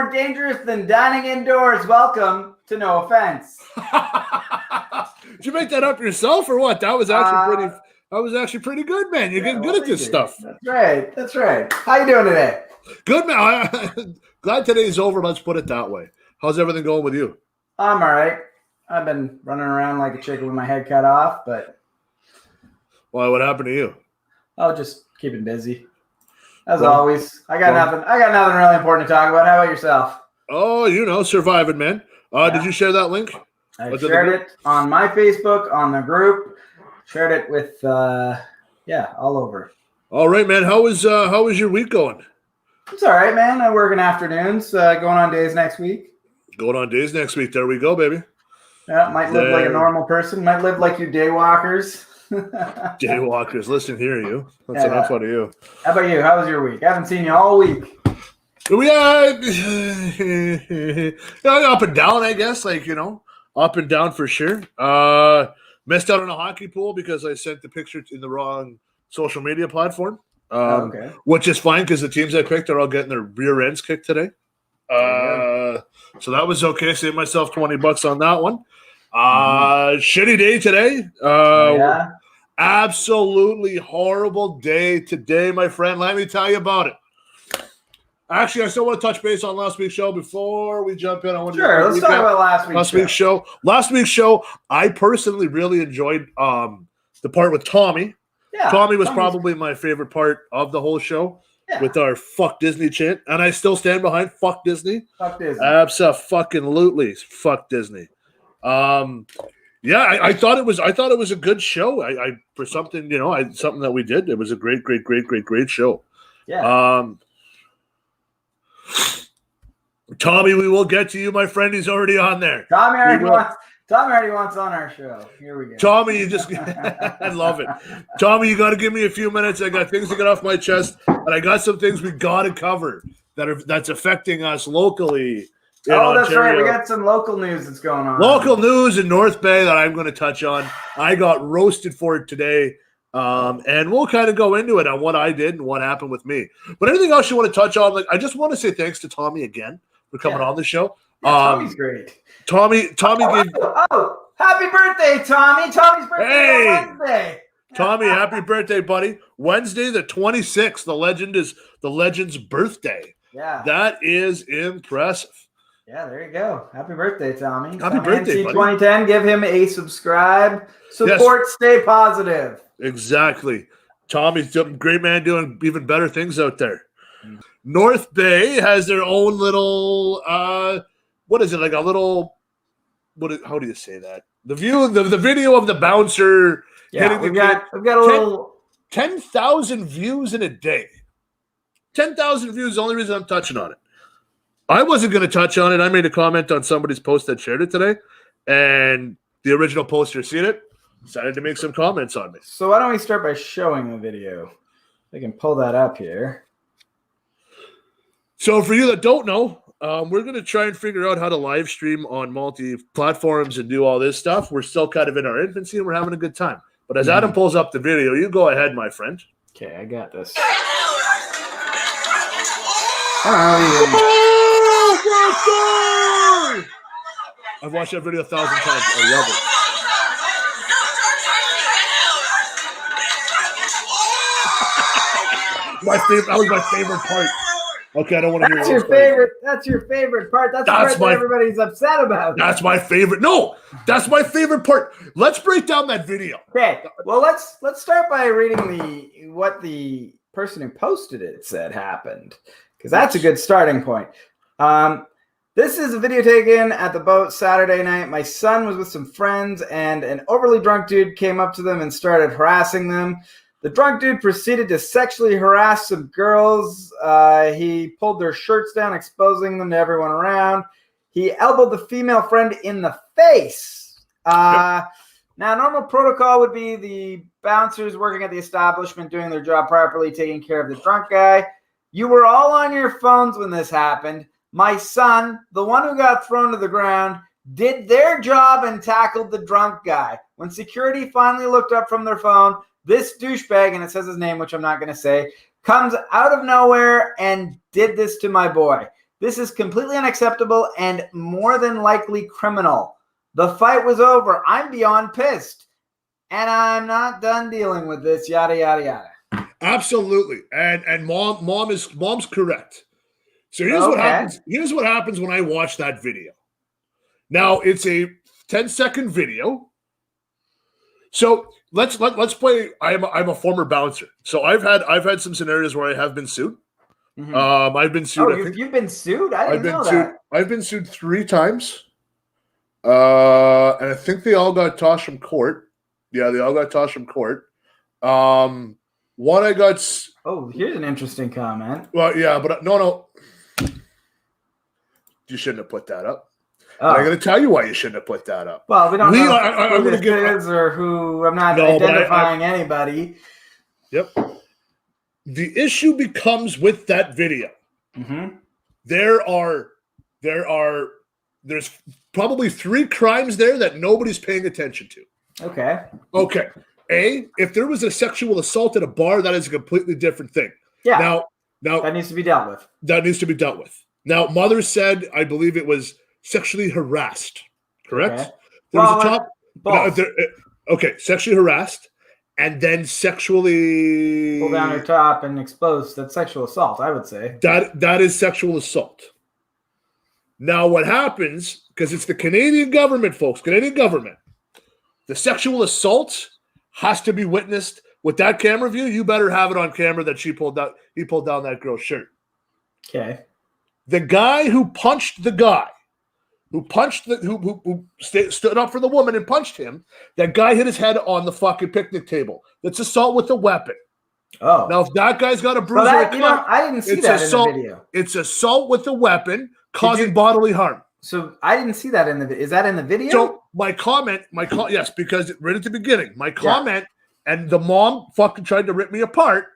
More dangerous than dining indoors. Welcome to No Offense. Did you make that up yourself or what? That was actually pretty good, man. You're getting good at this stuff. That's right. How you doing today? Good, man. Glad today's over. Let's put it that way. How's everything going with you? I'm all right. I've been running around like a chicken with my head cut off, but Why? What happened to you? oh, just keeping busy. As always. I got nothing really important to talk about. How about yourself? Oh, surviving, man. Did you share that link? I shared it on my Facebook, on the group. Shared it with all over. All right, man. How was your week going? It's all right, man. I work in afternoons, going on days next week. Going on days next week. There we go, baby. Yeah, might live like a normal person. Might live like you daywalkers. Daywalkers, listen here, you. That's enough out of you. How about you? How was your week? I haven't seen you all week. We up and down, I guess. Up and down for sure. Missed out on a hockey pool because I sent the picture in the wrong social media platform. Which is fine because the teams I picked are all getting their rear ends kicked today. So that was okay. Saved myself $20 on that one. Shitty day today. Absolutely horrible day today, my friend. Let me tell you about it. Actually, I still want to touch base on last week's show before we jump in. Let's talk about last week's show. Last week's show, I personally really enjoyed the part with Tommy. Yeah, Tommy was probably my favorite part of the whole show with our "fuck Disney" chant, and I still stand behind "fuck Disney." Fuck Disney. Absolutely, fuck Disney. I thought it was a good show. I for something, something that we did. It was a great show. Yeah. Tommy, we will get to you, my friend. He's already on there. Tommy already wants on our show. Here we go. Tommy, you just I love it. Tommy, you got to give me a few minutes. I got things to get off my chest, and I got some things we got to cover that's affecting us locally. That's right. We got some local news that's going on. Local news in North Bay that I'm going to touch on. I got roasted for it today, and we'll kind of go into it on what I did and what happened with me. But anything else you want to touch on? I just want to say thanks to Tommy again for coming on the show. Yeah, Tommy's great. Tommy gave. Oh, happy birthday, Tommy! Tommy's birthday on Wednesday. Tommy, happy birthday, buddy! Wednesday, the 26th. The legend's birthday. Yeah, that is impressive. Yeah, there you go. Happy birthday, Tommy. Happy birthday, buddy. 2010. Give him a subscribe. Support. Yes. Stay positive. Exactly. Tommy's a great man doing even better things out there. North Bay has their own little what is it, like a little how do you say that? The video of the bouncer hitting we've got a little 10,000 views in a day. 10,000 views is the only reason I'm touching on it. I wasn't going to touch on it. I made a comment on somebody's post that shared it today, and the original poster seen it, decided to make some comments on me. So why don't we start by showing the video? I can pull that up here. So for you that don't know, we're going to try and figure out how to live stream on multi-platforms and do all this stuff. We're still kind of in our infancy, and we're having a good time. But as Adam pulls up the video, you go ahead, my friend. Okay, I got this. I've watched that video 1,000 times. I love it. That was my favorite part. Okay, I don't want to hear That's your favorite part. That's the part that everybody's upset about. That's my favorite. No, that's my favorite part. Let's break down that video. Okay. Well, let's start by reading what the person who posted it said happened, because that's a good starting point. This is a video taken at the boat Saturday night. My son was with some friends, and an overly drunk dude came up to them and started harassing them. The drunk dude proceeded to sexually harass some girls. He pulled their shirts down, exposing them to everyone around. He elbowed the female friend in the face. Now, normal protocol would be the bouncers working at the establishment doing their job properly, taking care of the drunk guy. You were all on your phones when this happened. My son, the one who got thrown to the ground, did their job and tackled the drunk guy. When security finally looked up from their phone, this douchebag, and it says his name, which I'm not going to say, comes out of nowhere and did this to my boy. This is completely unacceptable and more than likely criminal. The fight was over. I'm beyond pissed. And I'm not done dealing with this, yada, yada, yada. Absolutely. And mom's correct. So here's what happens. Here's what happens when I watch that video. Now it's a 10-second video. So let's play. I'm a former bouncer. So I've had some scenarios where I have been sued. Mm-hmm. I've been sued. Oh, you've been sued? I didn't know that. I've been sued 3 times. And I think they all got tossed from court. Yeah, they all got tossed from court. One I got. Oh, here's an interesting comment. Well, yeah, but no. You shouldn't have put that up. Oh. I'm going to tell you why you shouldn't have put that up. Well, we don't know who this is or who. I'm not identifying anybody. Yep. The issue becomes with that video. Mm-hmm. There's probably 3 crimes there that nobody's paying attention to. Okay. If there was a sexual assault at a bar, that is a completely different thing. Yeah. Now that needs to be dealt with. Now, mother said, I believe it was sexually harassed. Correct? Okay. There was a top. Sexually harassed, and then sexually pull down her top and expose. That's sexual assault, I would say. That is sexual assault. Now, what happens, because it's the Canadian government, folks, the sexual assault has to be witnessed. With that camera view, you better have it on camera that he pulled down that girl's shirt. Okay. The guy who punched the guy, who stood up for the woman and punched him, that guy hit his head on the fucking picnic table. That's assault with a weapon. Oh. Now, if that guy's got a bruise or a cut, I didn't see that in the video. It's assault with a weapon causing bodily harm. So I didn't see that in the video. Is that in the video? So my comment, yes, because right at the beginning, my comment, and the mom fucking tried to rip me apart.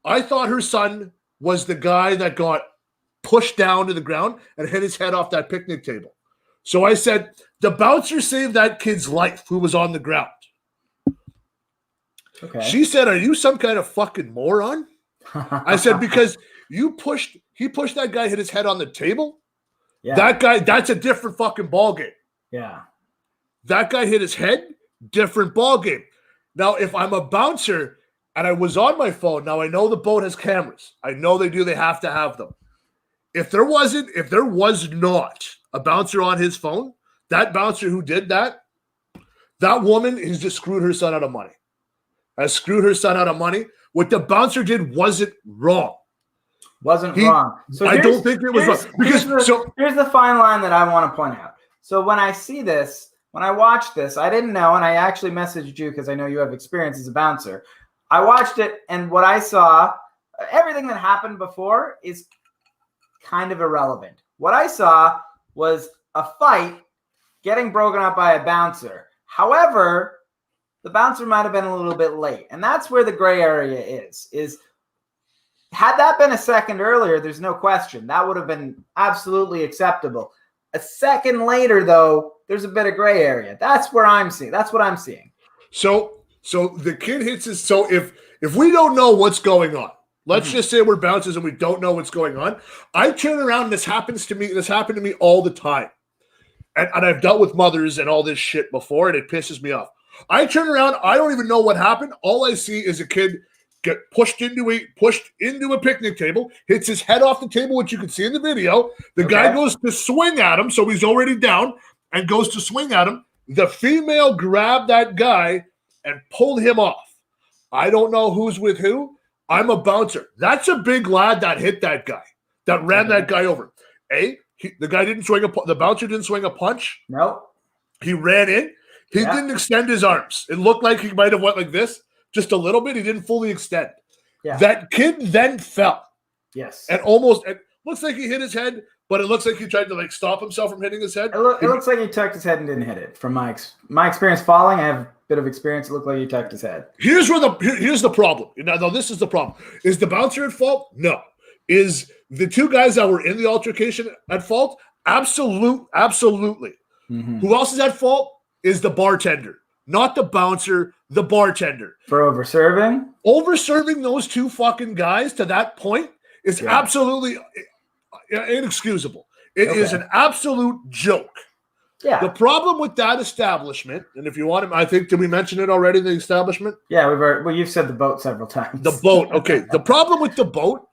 I thought her son was the guy that got pushed down to the ground and hit his head off that picnic table. So I said, the bouncer saved that kid's life who was on the ground. Okay. She said, are you some kind of fucking moron? I said, because he pushed that guy, hit his head on the table. Yeah. That guy, that's a different fucking ballgame. Yeah. That guy hit his head, different ballgame. Now, if I'm a bouncer and I was on my phone, now I know the boat has cameras. I know they do, they have to have them. If there was not a bouncer on his phone, that bouncer who did that woman has just screwed her son out of money. What the bouncer did wasn't wrong. Wrong. So I don't think it was wrong. Here's the fine line that I want to point out. So when I see this, when I watched this, I didn't know, and I actually messaged you because I know you have experience as a bouncer. I watched it, and what I saw, everything that happened before is kind of irrelevant. What I saw was a fight getting broken up by a bouncer. However, the bouncer might have been a little bit late, and that's where the gray area is had that been a second earlier, there's no question. That would have been absolutely acceptable. A second later, though, there's a bit of gray area. That's what I'm seeing. So the kid hits his. So if we don't know what's going on, let's just say we're bouncers and we don't know what's going on. I turn around and this happens to me. This happened to me all the time, and I've dealt with mothers and all this shit before, and it pisses me off. I turn around. I don't even know what happened. All I see is a kid get pushed into a picnic table, hits his head off the table, which you can see in the video. The guy goes to swing at him, so he's already down, and goes to swing at him. The female grabbed that guy and pulled him off. I don't know who's with who. I'm a bouncer. That's a big lad that hit that guy, that ran that guy over. The bouncer didn't swing a punch. No. He ran in. He didn't extend his arms. It looked like he might have went like this. Just a little bit. He didn't fully extend. Yeah. That kid then fell. Yes. And it looks like he hit his head, but it looks like he tried to stop himself from hitting his head. It looks like he tucked his head and didn't hit it. From my experience falling, I have a bit of experience. It looked like he tucked his head. Here's the problem. Now, this is the problem. Is the bouncer at fault? No. Is the 2 guys that were in the altercation at fault? Absolutely. Mm-hmm. Who else is at fault? Is the bartender. Not the bouncer, the bartender. For overserving? Overserving those 2 fucking guys to that point is absolutely inexcusable. It is an absolute joke. Yeah. The problem with that establishment, and if you want to, I think, did we mention it already, the establishment? Yeah, well, you've said the boat several times. The boat, okay. The problem with the boat,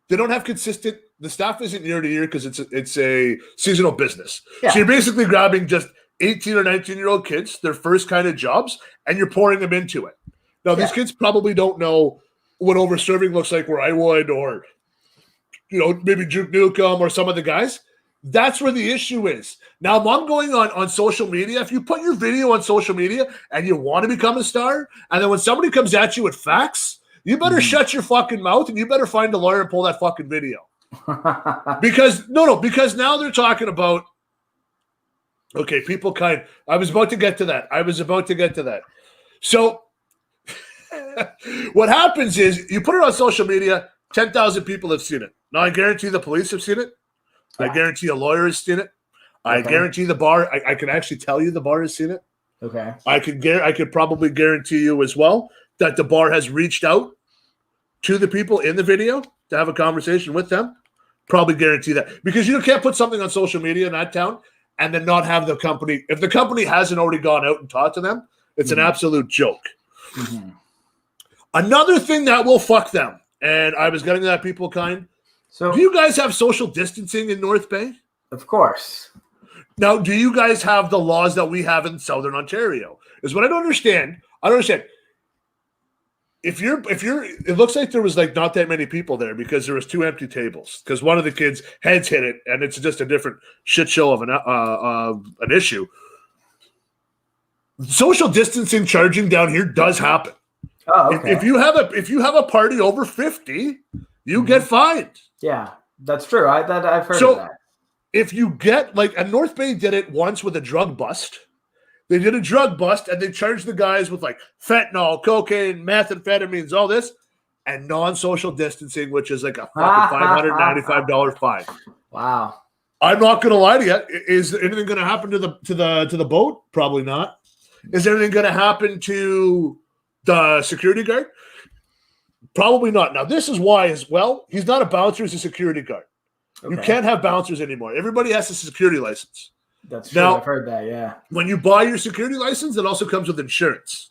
they don't have consistent, the staff isn't year to year because it's a seasonal business. Yeah. So you're basically grabbing just 18 or 19-year-old kids, their first kind of jobs, and you're pouring them into it. Now, these kids probably don't know what over-serving looks like where I would, or, maybe Duke Nukem or some of the guys. That's where the issue is. Now, I'm going on social media. If you put your video on social media and you want to become a star, and then when somebody comes at you with facts, you better shut your fucking mouth and you better find a lawyer and pull that fucking video. because now they're talking about, okay, I was about to get to that. So what happens is you put it on social media, 10,000 people have seen it. Now, I guarantee the police have seen it. I guarantee a lawyer has seen it. I guarantee the bar. I can actually tell you the bar has seen it. Okay. I could probably guarantee you as well that the bar has reached out to the people in the video to have a conversation with them. Probably guarantee that, because you can't put something on social media in that town and then not have the company. If the company hasn't already gone out and talked to them, it's an absolute joke. Mm-hmm. Another thing that will fuck them, and I was getting to that, people kind. So, do you guys have social distancing in North Bay? Of course. Now, do you guys have the laws that we have in Southern Ontario? Is what I don't understand. If you're, it looks like there was not that many people there because there was 2 empty tables because one of the kids' heads hit it, and it's just a different shit show of an issue. Social distancing charging down here does happen. Oh, okay. If you have a party over 50, you get fined. Yeah, that's true. I've heard of that. If you get and North Bay did it once with a drug bust. They did a drug bust and they charged the guys with fentanyl, cocaine, methamphetamines, all this, and non-social distancing, which is a fucking $595 fine. Wow. I'm not gonna lie to you. Is anything gonna happen to the boat? Probably not. Is anything gonna happen to the security guard? Probably not. Now, this is why as well. He's not a bouncer, he's a security guard. Okay. You can't have bouncers anymore. Everybody has a security license. That's true. Now, I've heard that, yeah. When you buy your security license, it also comes with insurance.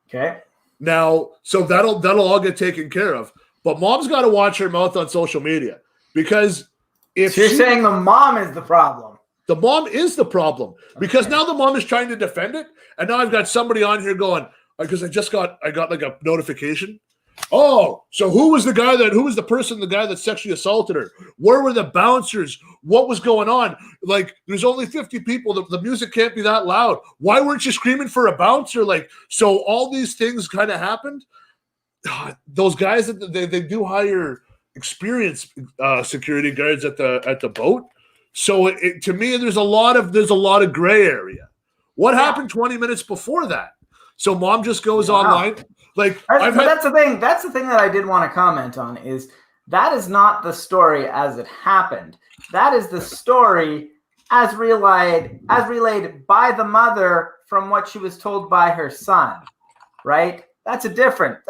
Okay. Now, so that'll all get taken care of. But mom's got to watch her mouth on social media because if you're saying the mom is the problem. The mom is the problem because now the mom is trying to defend it. And now I've got somebody on here going, because I got a notification. Oh, so who was the guy that sexually assaulted her? Where were the bouncers? What was going on? There's only 50 people. The music can't be that loud. Why weren't you screaming for a bouncer? So all these things kind of happened. Those guys that they do hire experienced security guards at the boat. So to me, there's a lot of gray area. What happened 20 minutes before that? So mom just goes online. That's the thing. That's the thing that I did want to comment on is that is not the story as it happened. That is the story as relayed by the mother from what she was told by her son. Right? That's a different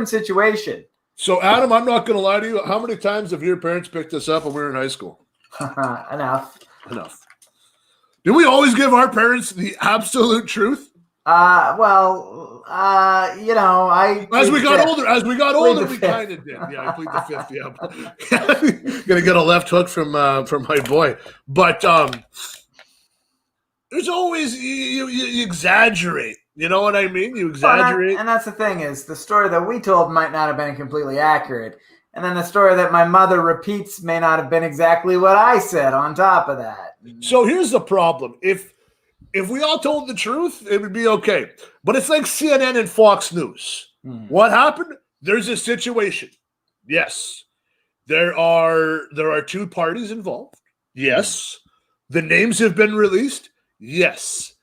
situation. So Adam, I'm not going to lie to you. How many times have your parents picked us up when we were in high school? Enough. Do we always give our parents the absolute truth? As we got older, we kind of did. Yeah, I plead the fifth. Yeah, gonna get a left hook from my boy, but there's always you exaggerate. You know what I mean? You exaggerate, and that's the thing is the story that we told might not have been completely accurate, and then the story that my mother repeats may not have been exactly what I said. On top of that, so here's the problem: If we all told the truth, it would be okay. But it's like CNN and Fox News. What happened? There's a situation. Yes. There are 2 parties involved. Yes. The names have been released. Yes.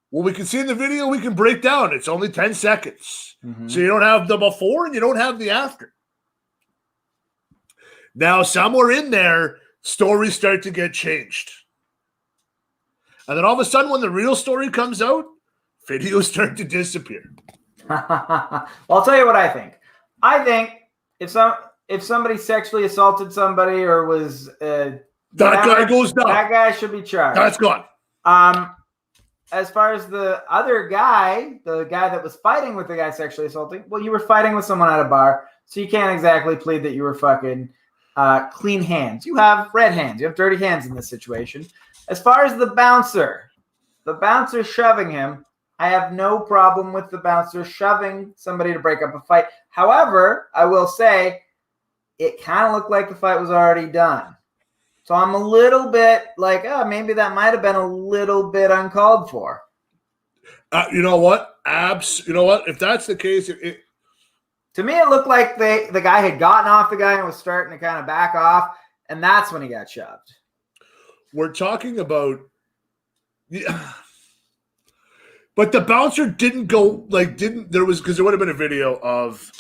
What we can see in the video, we can break down. It's only 10 seconds. So you don't have the before and you don't have the after. Now, somewhere in there, stories start to get changed. And then all of a sudden, when the real story comes out, videos start to disappear. Well, I'll tell you what I think. I think if if somebody sexually assaulted somebody or was that guy goes down. That guy should be charged. That's gone. As far as the other guy, the guy that was fighting with the guy sexually assaulting, well, you were fighting with someone at a bar, so you can't exactly plead that you were fucking clean hands. You have red hands. You have dirty hands in this situation. As far as the bouncer shoving him, I have no problem with the bouncer shoving somebody to break up a fight. However, I will say it kind of looked like the fight was already done. So I'm a little bit like, oh, maybe that might have been a little bit uncalled for. You know what? You know what? If that's the case, to me, it looked like the guy had gotten off the guy and was starting to kind of back off, and that's when he got shoved. We're talking about, yeah. But the bouncer didn't go, because there would have been a video of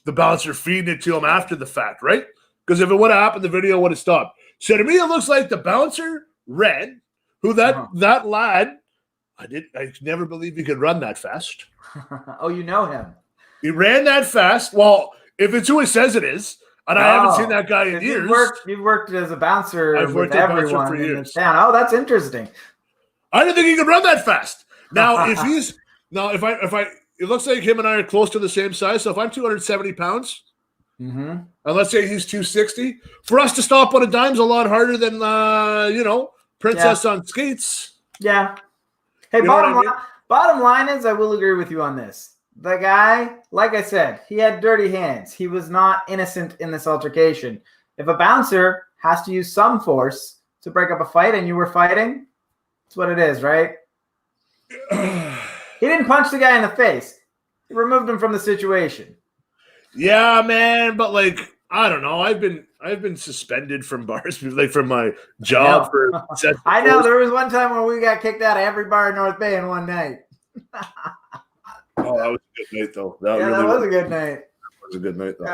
the bouncer feeding it to him after the fact, right? Because if it would have happened, the video would have stopped. So to me, it looks like the bouncer ran, who that lad, I never believed he could run that fast. Oh, you know him. He ran that fast. Well, if it's who it says it is, and I haven't seen that guy in years. You've worked as a bouncer. I've worked as a bouncer for years. Oh, that's interesting. I didn't think he could run that fast. Now, if it looks like him and I are close to the same size. So if I'm 270 pounds, and let's say he's 260, for us to stop on a dime is a lot harder than Princess on skates. Yeah. Hey, bottom line is, I will agree with you on this. The guy, like I said, he had dirty hands. He was not innocent in this altercation. If a bouncer has to use some force to break up a fight and you were fighting, that's what it is, right? He didn't punch the guy in the face. He removed him from the situation. Yeah, man, but I don't know. I've been suspended from bars, from my job for. I know there was one time where we got kicked out of every bar in North Bay in one night. Oh, that was a good night, though. That was a good night. That was a good night, though.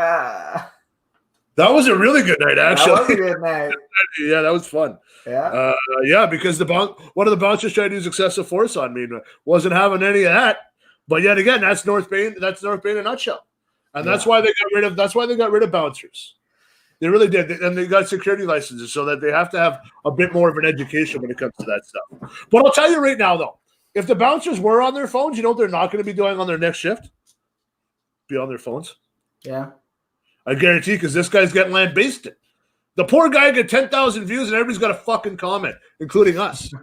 That was a really good night, actually. That was a good night. Yeah, that was fun. Yeah. Because one of the bouncers tried to use excessive force on me. Wasn't having any of that. But yet again, that's North Bay. That's North Bay in a nutshell. And that's why they got rid of bouncers. They really did. And they got security licenses so that they have to have a bit more of an education when it comes to that stuff. But I'll tell you right now, though, if the bouncers were on their phones, you know what they're not going to be doing on their next shift? Be on their phones. Yeah. I guarantee, because this guy's getting lambasted. The poor guy get 10,000 views and everybody's got a fucking comment, including us.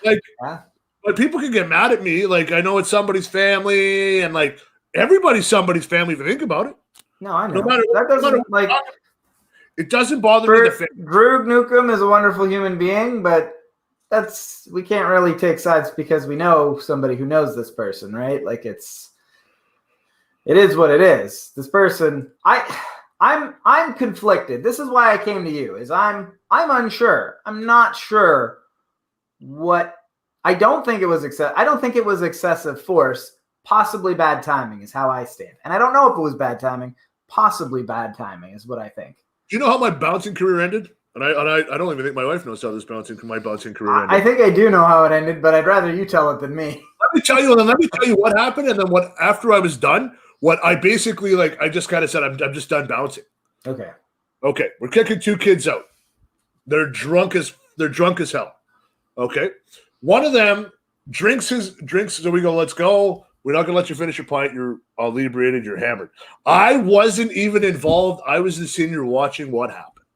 But people can get mad at me. I know it's somebody's family, and everybody's somebody's family if you think about it. No, I know. It doesn't bother me. Drew Newcomb is a wonderful human being, but we can't really take sides because we know somebody who knows this person, right? It is what it is. This person, I'm conflicted. This is why I came to you. I'm unsure. I'm not sure what. I don't think it was excessive force. Possibly bad timing is how I stand. And I don't know if it was bad timing. Possibly bad timing is what I think. Do you know how my bouncing career ended? And I don't even think my wife knows how my bouncing career ended. I think I do know how it ended, but I'd rather you tell it than me. Let me tell you what happened, and then what after I was done. What I basically I just kind of said, I'm just done bouncing. Okay, we're kicking two kids out. They're drunk as hell. Okay, one of them drinks. So we go, let's go. We're not gonna let you finish your pint. You're inebriated. You're hammered. I wasn't even involved. I was the senior watching what happened.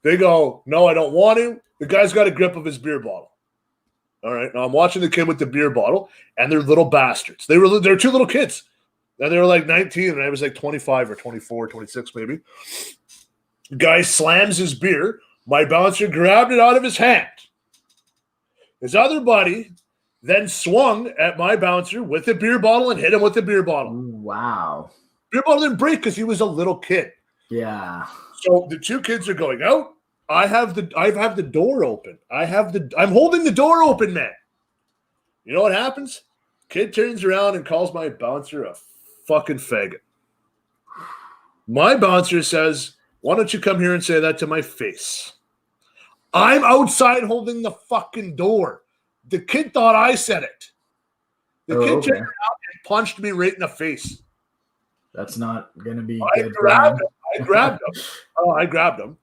They go, no, I don't want to. The guy's got a grip of his beer bottle. All right, now I'm watching the kid with the beer bottle, and they're little bastards. They're two little kids. And they were 19, and I was 25 or 24, 26 maybe. Guy slams his beer. My bouncer grabbed it out of his hand. His other buddy then swung at my bouncer with the beer bottle and hit him with the beer bottle. Wow. Beer bottle didn't break because he was a little kid. Yeah. So the two kids are going out. I have the door open. I'm holding the door open, man. You know what happens? Kid turns around and calls my bouncer a fucking faggot. My bouncer says, why don't you come here and say that to my face? I'm outside holding the fucking door. The kid thought I said it. The kid turned around and punched me right in the face. That's not going to be I good. grabbed him. I grabbed him.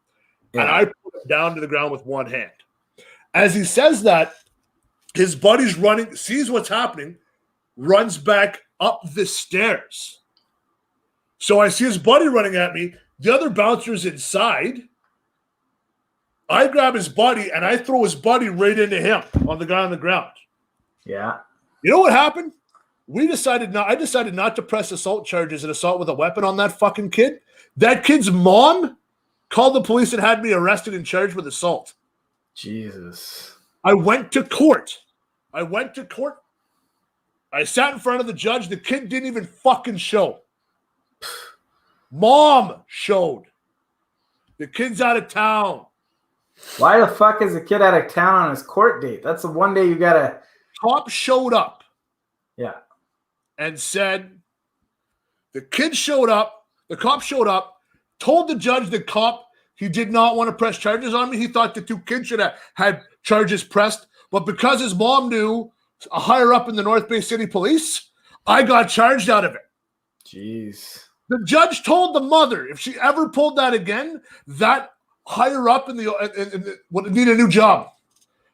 Yeah. And I put him down to the ground with one hand. As he says that, his buddy's running, sees what's happening, runs back up the stairs. So I see his buddy running at me. The other bouncer's inside. I grab his buddy, and I throw his buddy right into him on the guy on the ground. Yeah. You know what happened? I decided not to press assault charges and assault with a weapon on that fucking kid. That kid's mom called the police and had me arrested and charged with assault. Jesus. I went to court. I sat in front of the judge. The kid didn't even fucking show. Mom showed. The kid's out of town. Why the fuck is the kid out of town on his court date? That's the one day you gotta. Cop showed up. Yeah. And said, the kid showed up. The cop showed up, told the judge he did not want to press charges on me. He thought the two kids should have had charges pressed. But because his mom knew a higher up in the North Bay City Police, I got charged out of it. Jeez. The judge told the mother if she ever pulled that again, that higher up would need a new job.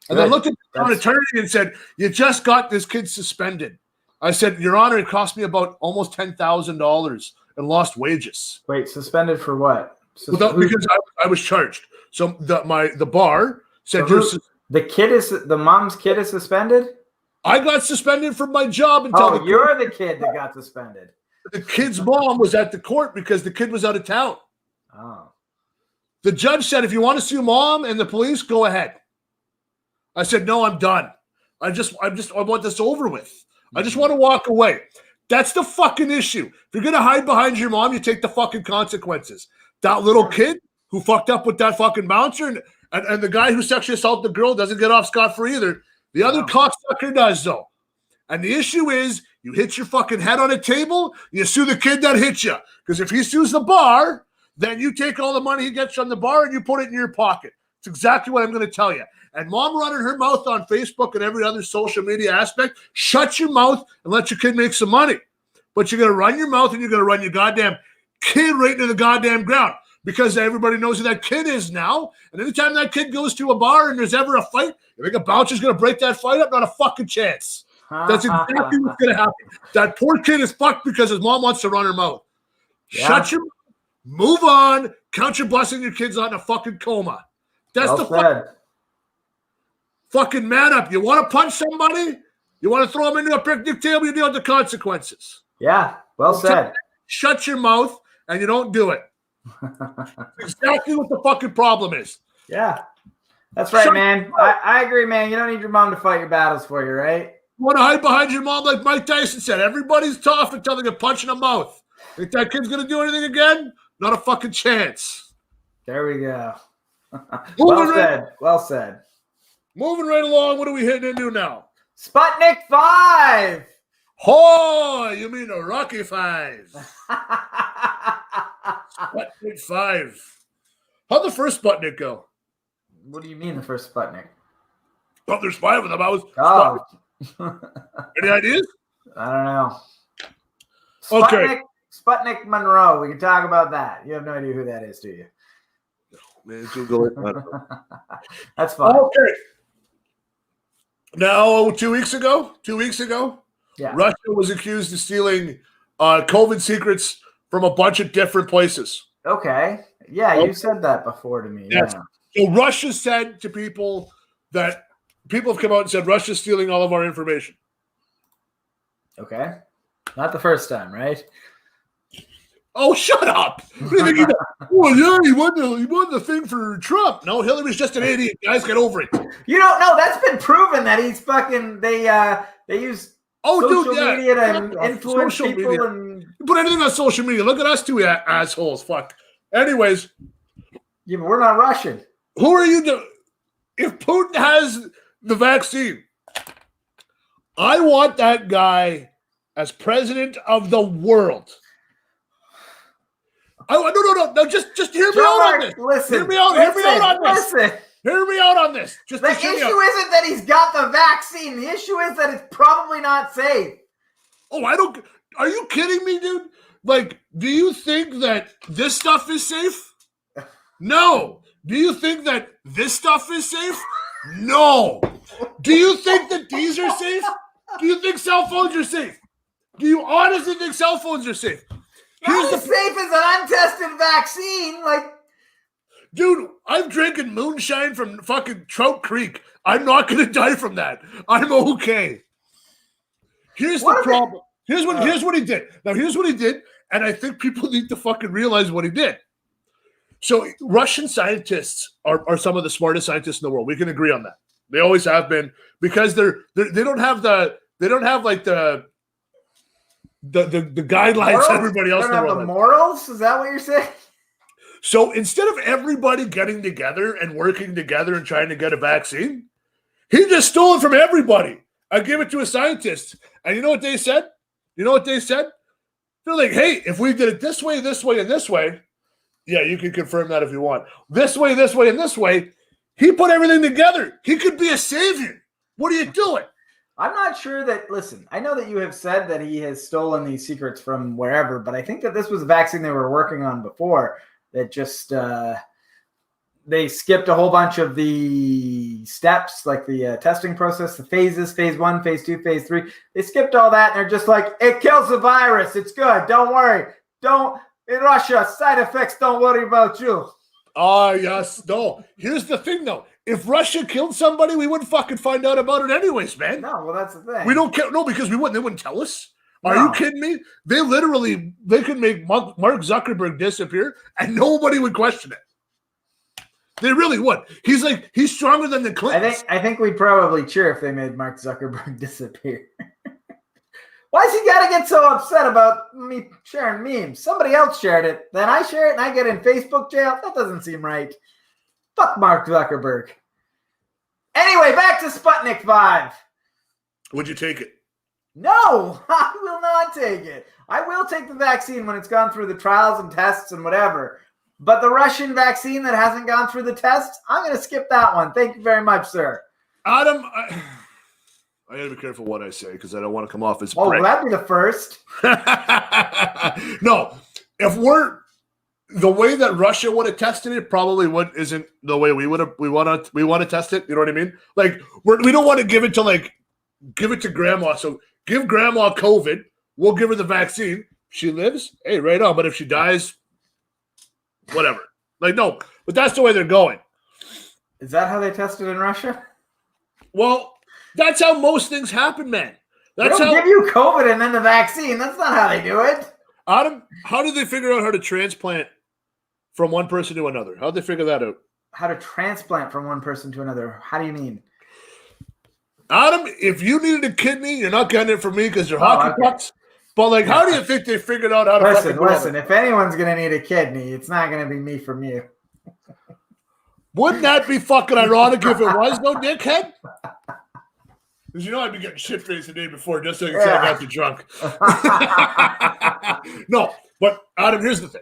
And then looked at the attorney and said, "You just got this kid suspended." I said, "Your Honor, it cost me about almost $10,000 in lost wages." Wait, suspended for what? Because I was charged. So the bar said, the mom's kid is suspended? I got suspended from my job until you're the kid that got suspended. The kid's mom was at the court because the kid was out of town. Oh. The judge said, "If you want to sue mom and the police, go ahead." I said, "No, I'm done. I want this over with. I just want to walk away." That's the fucking issue. If you're going to hide behind your mom, you take the fucking consequences. That little kid who fucked up with that fucking bouncer and the guy who sexually assaulted the girl doesn't get off scot-free either. The other cocksucker does, though. And the issue is, you hit your fucking head on a table, you sue the kid that hit you. Because if he sues the bar, then you take all the money he gets from the bar and you put it in your pocket. It's exactly what I'm going to tell you. And mom running her mouth on Facebook and every other social media aspect, shut your mouth and let your kid make some money. But you're going to run your mouth and you're going to run your goddamn kid right into the goddamn ground. Because everybody knows who that kid is now. And anytime that kid goes to a bar and there's ever a fight, you think a bouncer's going to break that fight up? Not a fucking chance. That's exactly what's going to happen. That poor kid is fucked because his mom wants to run her mouth. Yeah. Shut your mouth. Move on. Count your blessing. Your kid's not in a fucking coma. That's fucking man up. You want to punch somebody? You want to throw them into a picnic table? You deal with the consequences. Yeah. Well said. Shut your mouth and you don't do it. Exactly what the fucking problem is. Yeah. That's right, man. I agree, man. You don't need your mom to fight your battles for you, right? You want to hide behind your mom like Mike Tyson said. Everybody's tough until they get punched in the mouth. Think that kid's going to do anything again? Not a fucking chance. There we go. Well said. Moving right along. What are we hitting into now? Sputnik 5. Oh, you mean a Rocky 5. Sputnik 5. How'd the first Sputnik go? What do you mean the first Sputnik? Oh, there's 5 of them. Any ideas? I don't know. Sputnik, Sputnik Monroe. We can talk about that. You have no idea who that is, do you? Man, go That's fine. Okay. Now, 2 weeks ago, yeah. Russia was accused of stealing COVID secrets from a bunch of different places. Okay. Yeah, you said that before to me. Yes. Yeah. So Russia said to people that people have come out and said Russia's stealing all of our information. Okay. Not the first time, right? Oh, shut up. Oh, yeah, he won the thing for Trump. No, Hillary's just an idiot. Guys, get over it. You don't know. That's been proven that he's fucking, they use social media to influence people. And you put anything on social media. Look at us two assholes. Fuck. Anyways. Yeah, but we're not Russian. Who are you if Putin has the vaccine, I want that guy as president of the world. No, just hear me out on this. Listen. Hear me out on this. Hear me out on this. The issue isn't that he's got the vaccine. The issue is that it's probably not safe. Oh, are you kidding me, dude? Like, do you think that this stuff is safe? No. Do you think that this stuff is safe? No. Do you think that these are safe? Do you think cell phones are safe? Do you honestly think cell phones are safe? Not as safe as an untested vaccine. Like, dude, I'm drinking moonshine from fucking Trout Creek. I'm not going to die from that. I'm okay. Here's the problem. Here's what he did. Now, here's what he did, and I think people need to fucking realize what he did. So, Russian scientists are some of the smartest scientists in the world. We can agree on that. They always have been, because they don't have the guidelines morals? everybody else in the world. The morals? Is that what you're saying? So instead of everybody getting together and working together and trying to get a vaccine, he just stole it from everybody. I gave it to a scientist. And you know what they said? They're like, hey, if we did it this way, and this way, yeah, you can confirm that if you want. This way, and this way. He put everything together. He could be a savior. What are you doing? I'm not sure that, listen, I know that you have said that he has stolen these secrets from wherever, but I think that this was a vaccine they were working on before that just, they skipped a whole bunch of the steps, like the testing process, the phases, phase 1, phase 2, phase 3. They skipped all that, and they're just like, it kills the virus. It's good. Don't worry. In Russia, side effects, don't worry about you. Yes. No. Here's the thing, though. If Russia killed somebody, we wouldn't fucking find out about it anyways, man. No, well, that's the thing. We don't care. No, because they wouldn't tell us. Are you kidding me? They could make Mark Zuckerberg disappear and nobody would question it. They really would. He's stronger than the Clintons. I think we'd probably cheer if they made Mark Zuckerberg disappear. Why's he got to get so upset about me sharing memes? Somebody else shared it. Then I share it and I get in Facebook jail. That doesn't seem right. Fuck Mark Zuckerberg. Anyway, back to Sputnik 5. Would you take it? No, I will not take it. I will take the vaccine when it's gone through the trials and tests and whatever. But the Russian vaccine that hasn't gone through the tests, I'm going to skip that one. Thank you very much, sir. Adam, I gotta be careful what I say because I don't want to come off as prick. That'd be the first. No, if we're the way that Russia would have tested it, probably isn't the way we want to test it. You know what I mean? Like we don't want to give it to grandma. So give grandma COVID. We'll give her the vaccine. She lives, hey, right on. But if she dies, whatever. Like no, but that's the way they're going. Is that how they tested in Russia? Well. That's how most things happen, man. They don't give you COVID and then the vaccine. That's not how they do it. Adam, how did they figure out how to transplant from one person to another? How did they figure that out? How to transplant from one person to another? How do you mean? Adam, if you needed a kidney, you're not getting it from me because you're hockey pucks. But how do you think they figured out how to Listen, if anyone's going to need a kidney, it's not going to be me from you. Wouldn't that be fucking ironic if it was, though, dickhead? Because you know I'd be getting shit-faced the day before just so you can say I got you drunk. No, but Adam, here's the thing.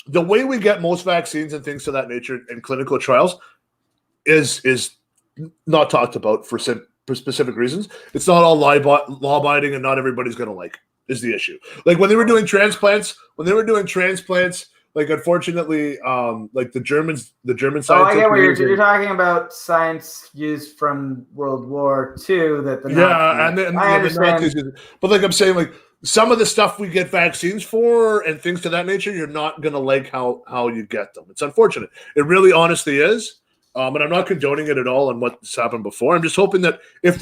The way we get most vaccines and things of that nature in clinical trials is not talked about for specific reasons. It's not all law-abiding and not everybody's going to like is the issue. Like when they were doing transplants, like unfortunately, like the German scientists. Oh, I get what you're talking about. Science used from World War II that the Nazis, and the Nazis. But like I'm saying, like some of the stuff we get vaccines for and things to that nature, you're not gonna like how you get them. It's unfortunate. It really, honestly is. And I'm not condoning it at all on what's happened before. I'm just hoping that if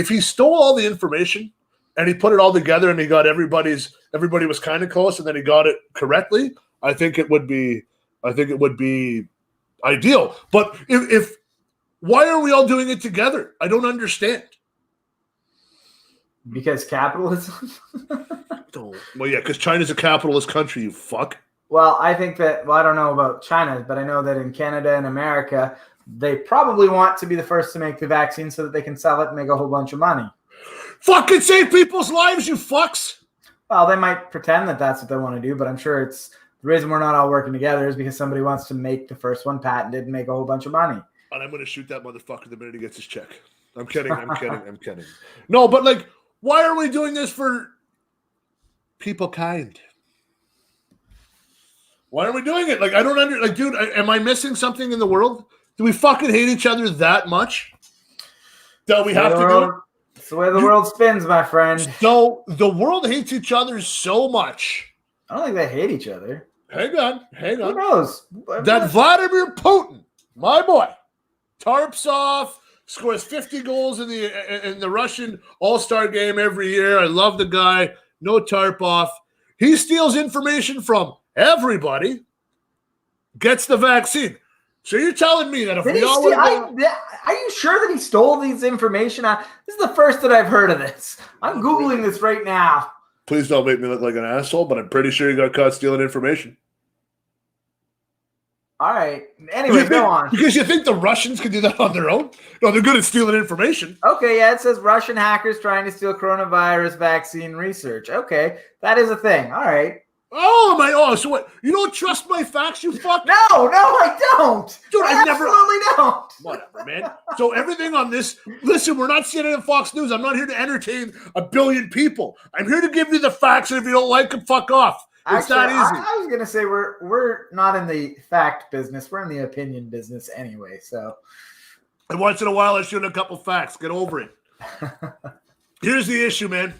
he stole all the information and he put it all together and he got everybody was kind of close and then he got it correctly. I think it would be ideal. But if why are we all doing it together? I don't understand. Because capitalism? Well, yeah, because China's a capitalist country, you fuck. Well, I think that, I don't know about China, but I know that in Canada and America, they probably want to be the first to make the vaccine so that they can sell it and make a whole bunch of money. Fucking save people's lives, you fucks! Well, they might pretend that that's what they want to do, but I'm sure it's the reason we're not all working together is because somebody wants to make the first one patented and make a whole bunch of money. And I'm going to shoot that motherfucker the minute he gets his check. I'm kidding. No, but why are we doing this for people kind? Why are we doing it? Like, I don't dude, am I missing something in the world? Do we fucking hate each other that much that we have to do it? It's the way the world spins, my friend. So the world hates each other so much. I don't think they hate each other. Hang on. Who knows? That Vladimir Putin, my boy, tarps off, scores 50 goals in the Russian All-Star game every year. I love the guy. No tarp off. He steals information from everybody, gets the vaccine. So you're telling me that if we all are you sure that he stole these information? This is the first that I've heard of this. I'm Googling this right now. Please don't make me look like an asshole, but I'm pretty sure he got caught stealing information. All right. Anyway, go on. Because you think the Russians can do that on their own? No, they're good at stealing information. Okay, yeah, it says Russian hackers trying to steal coronavirus vaccine research. Okay, that is a thing. All right. So what? You don't trust my facts, you fuck? No, I don't. Dude, I absolutely don't. Whatever, man. So everything on this, listen, we're not CNN and Fox News. I'm not here to entertain a billion people. I'm here to give you the facts, and if you don't like them, fuck off. It's that easy. I was gonna say we're not in the fact business. We're in the opinion business anyway. So, and once in a while, I shoot a couple facts. Get over it. Here's the issue, man.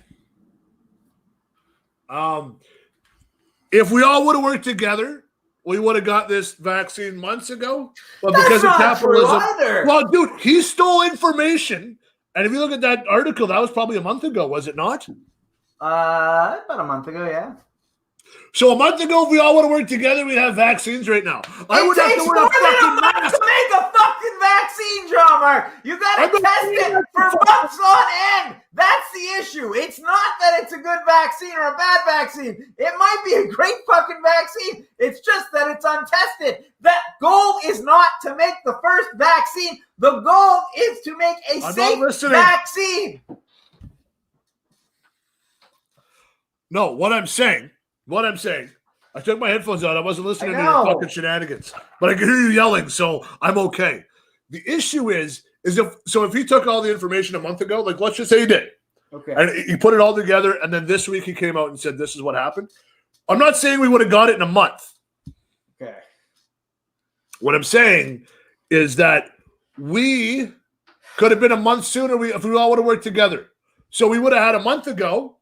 If we all would have worked together, we would have got this vaccine months ago. But because of capitalism, well, dude, he stole information. And if you look at that article, that was probably a month ago, was it not? About a month ago, yeah. So a month ago, if we all would have worked together, we'd have vaccines right now. I would have to wear a fucking mask to make a fucking vaccine, John Mark. You gotta test it for months on end. That's the issue. It's not that it's a good vaccine or a bad vaccine. It might be a great fucking vaccine. It's just that it's untested. That goal is not to make the first vaccine. The goal is to make a safe vaccine. No, what I'm saying, I took my headphones out. I wasn't listening to your fucking shenanigans, but I can hear you yelling, so I'm okay. The issue is if he took all the information a month ago, like let's just say he did, okay, and he put it all together, and then this week he came out and said this is what happened. I'm not saying we would have got it in a month. Okay. What I'm saying is that we could have been a month sooner if we all would have worked together. So we would have had a month ago.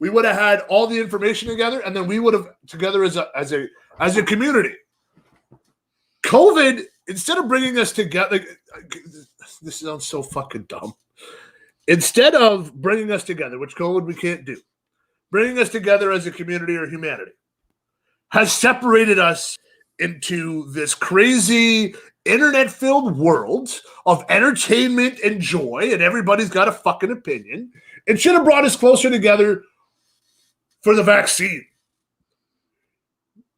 We would have had all the information together, and then we would have together as a community. COVID, instead of bringing us together, this sounds so fucking dumb. Instead of bringing us together, which COVID we can't do, bringing us together as a community or humanity, has separated us into this crazy internet-filled world of entertainment and joy, and everybody's got a fucking opinion. It should have brought us closer together for the vaccine.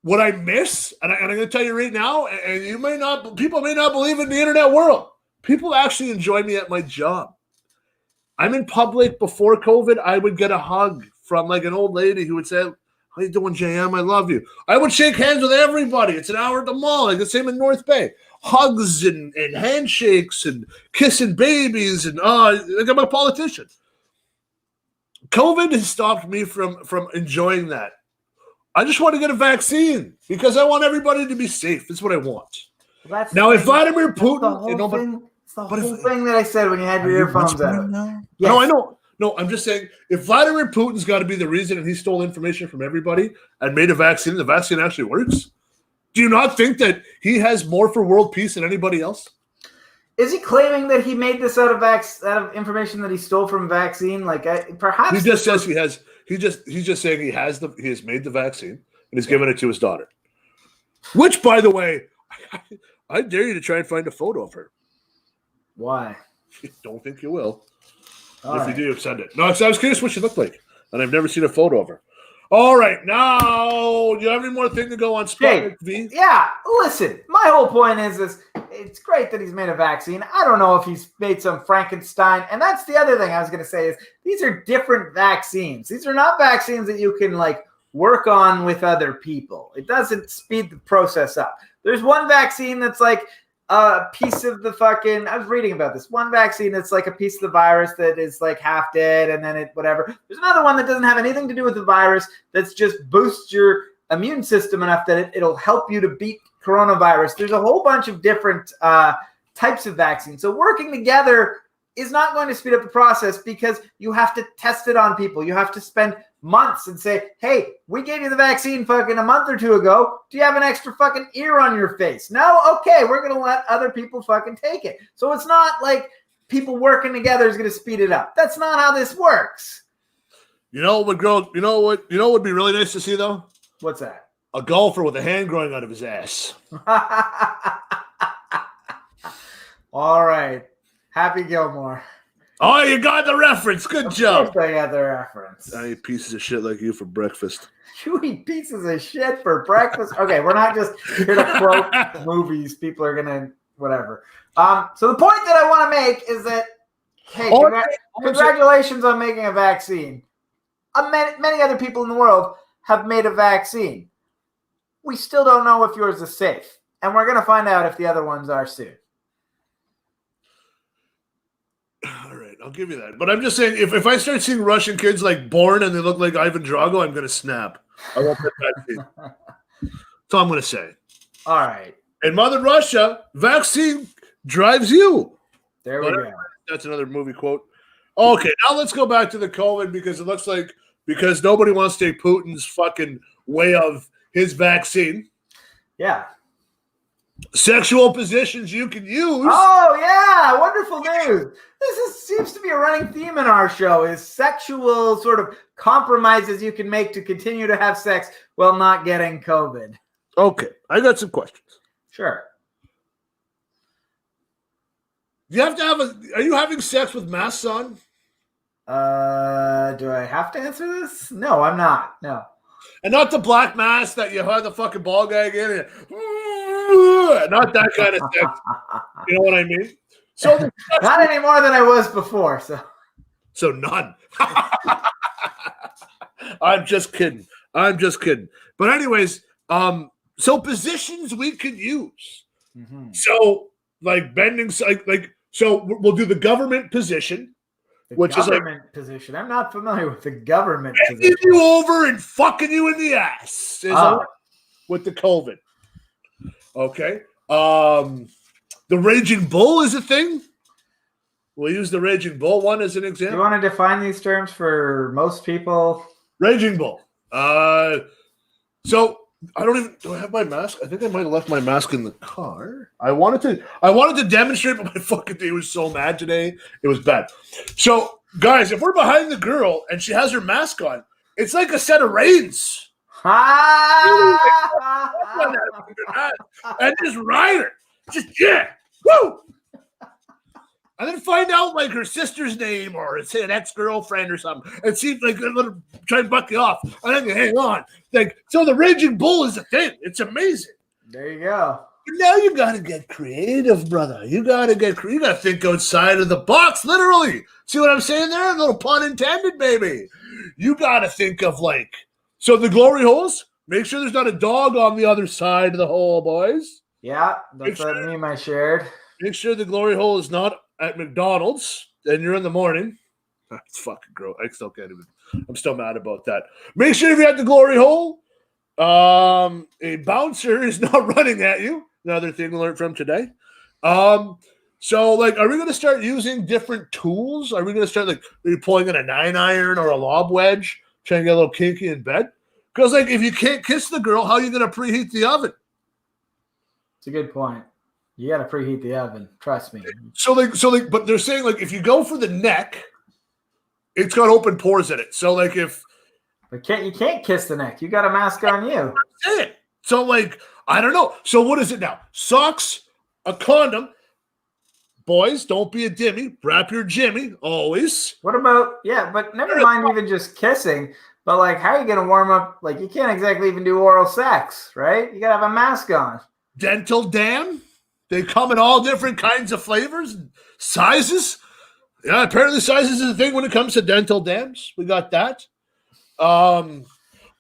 What I miss, and I'm going to tell you right now, and people may not believe in the internet world. People actually enjoy me at my job. I'm in public. Before COVID, I would get a hug from like an old lady who would say, "How you doing, JM? I love you." I would shake hands with everybody. It's an hour at the mall, like the same in North Bay. Hugs and handshakes and kissing babies and like I'm a politician. COVID has stopped me from enjoying that. I just want to get a vaccine because I want everybody to be safe. That's what I want. Well, now, if Vladimir Putin... It's the whole thing that I said when you had your earphones out. Yes. No, I know. No, I'm just saying, if Vladimir Putin's got to be the reason and he stole information from everybody and made a vaccine, the vaccine actually works, do you not think that he has more for world peace than anybody else? Is he claiming that he made this out of information that he stole from vaccine? Perhaps he just says he has. He's just saying he has made the vaccine and he's given it to his daughter. Which, by the way, I dare you to try and find a photo of her. Why? Don't think you will. If you do, send it. No, I was curious what she looked like, and I've never seen a photo of her. All right, now, do you have any more thing to go on Sputnik V? Yeah, listen, my whole point is it's great that he's made a vaccine. I don't know if he's made some Frankenstein. And that's the other thing I was going to say is these are different vaccines. These are not vaccines that you can, work on with other people. It doesn't speed the process up. There's one vaccine that's like a piece of the fucking, I was reading about this, one vaccine that's like a piece of the virus that is like half dead and then it whatever. There's another one that doesn't have anything to do with the virus that's just boosts your immune system enough that it'll help you to beat coronavirus. There's a whole bunch of different types of vaccines. So working together is not going to speed up the process because you have to test it on people. You have to spend months and say, hey, we gave you the vaccine fucking a month or two ago. Do you have an extra fucking ear on your face? No? Okay, we're going to let other people fucking take it. So it's not like people working together is going to speed it up. That's not how this works. You know what would be really nice to see though? What's that? A golfer with a hand growing out of his ass. All right. Happy Gilmore. Oh, you got the reference. Good job. Of course I got the reference. I eat pieces of shit like you for breakfast. You eat pieces of shit for breakfast? Okay, we're not just here to quote movies. People are going to, whatever. So the point that I want to make is that, hey, congratulations on making a vaccine. Many other people in the world have made a vaccine. We still don't know if yours is safe. And we're going to find out if the other ones are soon. All right, I'll give you that. But I'm just saying, if I start seeing Russian kids like born and they look like Ivan Drago, I'm going to snap. I won't put vaccine. That's all I'm going to say. All right. And Mother Russia, vaccine drives you. There we go. That's another movie quote. Okay, now let's go back to the COVID because it looks like because nobody wants to take Putin's fucking way of his vaccine. Yeah. Sexual positions you can use. Oh, yeah. Wonderful news. Seems to be a running theme in our show is sexual sort of compromises you can make to continue to have sex while not getting COVID. Okay. I got some questions. Sure. You have to have are you having sex with masks on? Do I have to answer this? No, I'm not. No. And not the black mask that you had the fucking ball gag in it. Not that kind of sex. You know what I mean? So not any more than I was before. So none. I'm just kidding. But anyways, so positions we could use. Mm-hmm. So like bending, so we'll do the government position. Which government is position. I'm not familiar with the government position. Bending you over and fucking you in the ass with the COVID. Okay. The Raging Bull is a thing. We'll use the Raging Bull one as an example. You want to define these terms for most people? Raging Bull. So I don't even. Do I have my mask? I think I might have left my mask in the car. I wanted to demonstrate, but my fucking day was so mad today. It was bad. So guys, if we're behind the girl and she has her mask on, it's like a set of reins. And just ride her. Just woo. And then find out like her sister's name or say an ex-girlfriend or something, and see like try and buck you off, and then you hang on. Like so, the Raging Bull is a thing. It's amazing. There you go. But now you got to get creative, brother. You got to think outside of the box, literally. See what I'm saying there? A little pun intended, baby. You got to think of so the glory holes. Make sure there's not a dog on the other side of the hole, boys. Yeah, that's that meme I shared. Make sure the glory hole is not at McDonald's and you're in the morning. That's fucking gross. I'm still mad about that. Make sure if you're at the glory hole, a bouncer is not running at you. Another thing we learned from today. So are we going to start using different tools? Are we going to start maybe pulling in a 9-iron or a lob wedge, trying to get a little kinky in bed? Because if you can't kiss the girl, how are you going to preheat the oven? It's a good point. You got to preheat the oven. Trust me. But they're saying if you go for the neck, it's got open pores in it. So you can't kiss the neck. You got a mask on you. That's it. So I don't know. So what is it now? Socks, a condom. Boys, don't be a dimmy. Wrap your Jimmy always. What about but never mind even just kissing. But how are you gonna warm up? You can't exactly even do oral sex, right? You gotta have a mask on. Dental dam. They come in all different kinds of flavors and sizes. Yeah, apparently sizes is a thing when it comes to dental dams. We got that.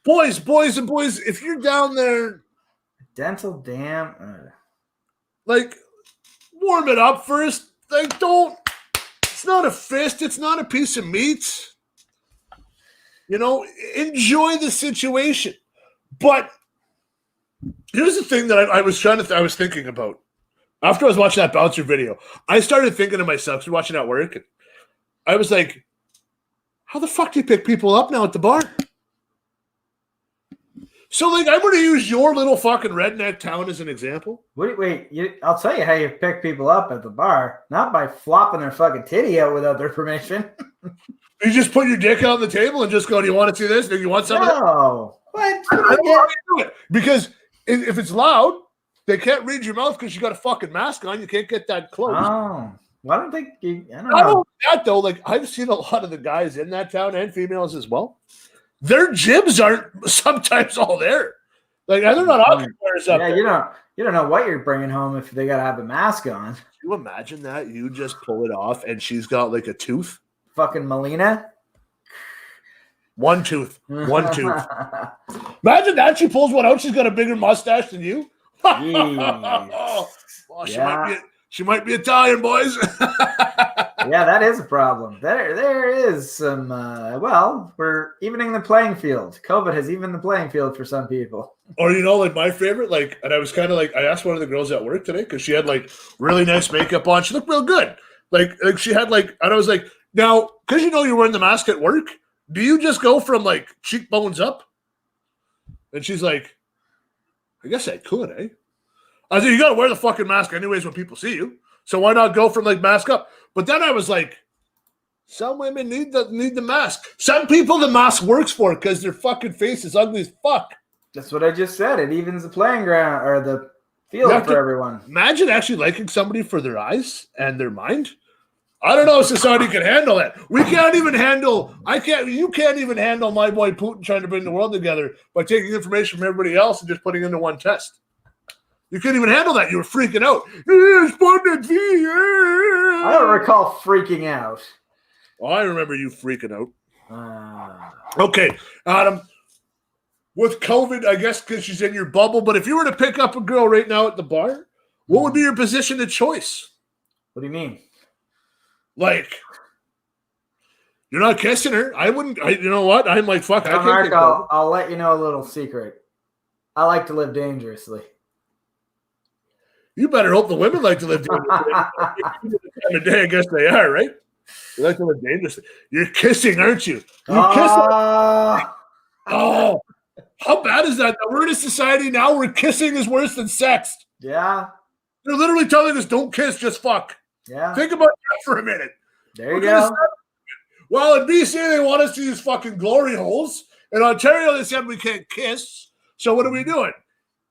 Boys, if you're down there. Dental dam? Warm it up first. It's not a fist. It's not a piece of meat. Enjoy the situation. But Here's the thing that I was thinking about. After I was watching that bouncer video, I started thinking to myself, because watching at work, and I was like, how the fuck do you pick people up now at the bar? So, like, I'm going to use your little fucking redneck town as an example. I'll tell you how you pick people up at the bar. Not by flopping their fucking titty out without their permission. You just put your dick out on the table and just go, do you want to see this? Do you want some of that? No. What? I don't know how you do it. Because if it's loud, they can't read your mouth because you got a fucking mask on. You can't get that close. Oh. Well, I don't think I don't Not know. only that, though, like, I've seen a lot of the guys in that town and females as well. Their jibs aren't sometimes all there. Like, they're not occupiers up there. You don't know what you're bringing home if they got to have a mask on. Can you imagine that? You just pull it off and she's got like a tooth? Fucking Melina? One tooth. Imagine that. She pulls one out. She's got a bigger mustache than you. Oh, she might be Italian, boys. Yeah, that is a problem. There is some. We're evening the playing field. COVID has evened the playing field for some people. Or like my favorite, and I was kind of like, I asked one of the girls at work today because she had like really nice makeup on. She looked real good. Like she had and I was like, now because you're wearing the mask at work, do you just go from like cheekbones up? And she's like, I guess I could, eh? I said, you got to wear the fucking mask anyways when people see you. So why not go from like mask up? But then I was like, some women need the mask. Some people the mask works for because their fucking face is ugly as fuck. That's what I just said. It evens the playing ground or the field for everyone. Imagine actually liking somebody for their eyes and their mind. I don't know if society can handle that. We can't even handle. You can't even handle my boy Putin trying to bring the world together by taking information from everybody else and just putting into one test. You couldn't even handle that. You were freaking out. I don't recall freaking out. Oh, I remember you freaking out. Okay, Adam. With COVID, I guess because she's in your bubble, but if you were to pick up a girl right now at the bar, what would be your position of choice? What do you mean? Like, you're not kissing her. I wouldn't. You know what? I'm like, fuck. Mark, I'll let you know a little secret. I like to live dangerously. You better hope the women like to live dangerously. Time of day, I guess they are, right? They like to live dangerously. You're kissing, aren't you? You're kissing. Oh, how bad is that? We're in a society now where kissing is worse than sex. Yeah. They're literally telling us don't kiss, just fuck. Yeah. Think about that for a minute. There you go. Well, in BC, they want us to use fucking glory holes. In Ontario, they said we can't kiss. So what are we doing?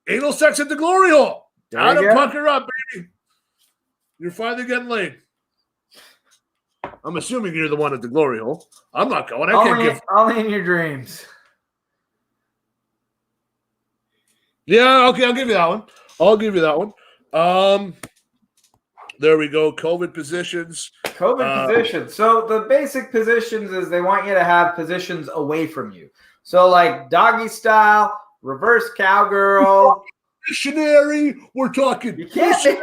Anal sex at the glory hole. Adam, pucker up, baby. You're finally getting laid. I'm assuming you're the one at the glory hole. I'm not going. Only in your dreams. Yeah, okay, I'll give you that one. There we go. COVID positions. Positions. So the basic positions is they want you to have positions away from you. So like doggy style, reverse cowgirl. Missionary. We're talking. You can't.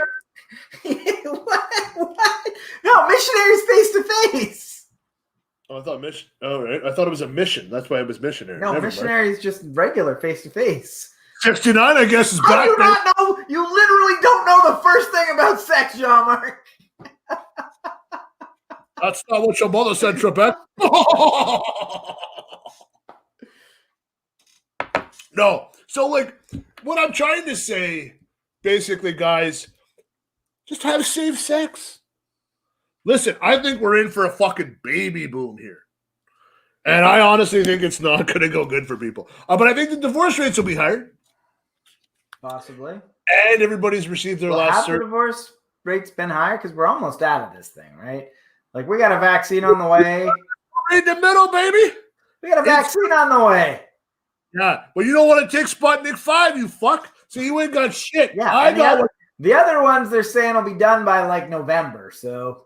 What? No, missionary's face to face. Oh, I thought mission. Oh, right. I thought it was a mission. That's why it was missionary. No, missionary is just regular face to face. 69, I guess, is back. I do not know. You literally don't know the first thing about sex, Jean-Marc. That's not what your mother said, Trebek. No. So, what I'm trying to say, basically, guys, just have safe sex. Listen, I think we're in for a fucking baby boom here. And I honestly think it's not going to go good for people. But I think the divorce rates will be higher. Possibly. And everybody's received their last the divorce rate's been higher because we're almost out of this thing, right? Like, we got a vaccine on the way. In the middle, baby. We got a vaccine on the way. Yeah, but you don't want to take Sputnik 5, you fuck. So you ain't got shit. Yeah, the other ones they're saying will be done by November. So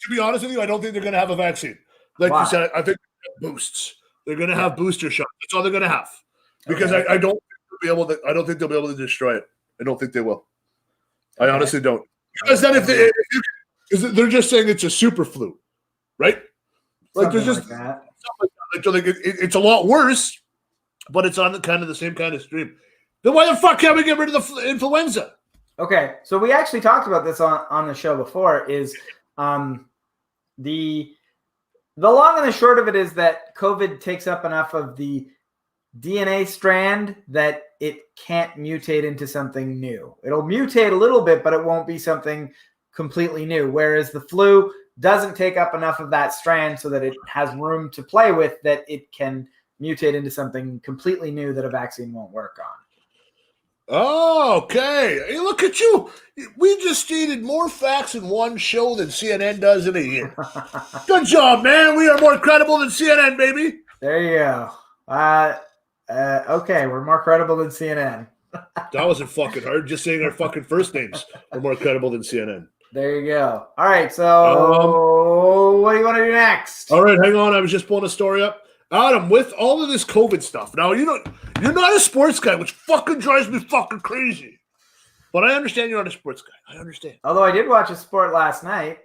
to be honest with you, I don't think they're going to have a vaccine. Like you said, I think boosts. They're going to have booster shots. That's all they're going to have. Because I don't think they'll be able to destroy it. I don't think they will. I honestly don't. Because then if they're just saying it's a super flu, right? Like there's just something like that. It's a lot worse, but it's on the same kind of stream. Then why the fuck can't we get rid of the influenza? Okay, so we actually talked about this on the show before. Is the long and the short of it is that COVID takes up enough of the DNA strand that it can't mutate into something new. It'll mutate a little bit, but it won't be something completely new. Whereas the flu doesn't take up enough of that strand so that it has room to play with, that it can mutate into something completely new that a vaccine won't work on. Oh, okay. Hey, look at you. We just stated more facts in one show than CNN does in a year. Good job, man. We are more credible than CNN, baby. There you go. Okay, we're more credible than CNN. That wasn't fucking hard. Just saying our fucking first names are more credible than CNN. There you go. All right, so what do you want to do next? All right, hang on. I was just pulling a story up. Adam, with all of this COVID stuff, now you're not a sports guy, which fucking drives me fucking crazy. But I understand you're not a sports guy. I understand. Although I did watch a sport last night.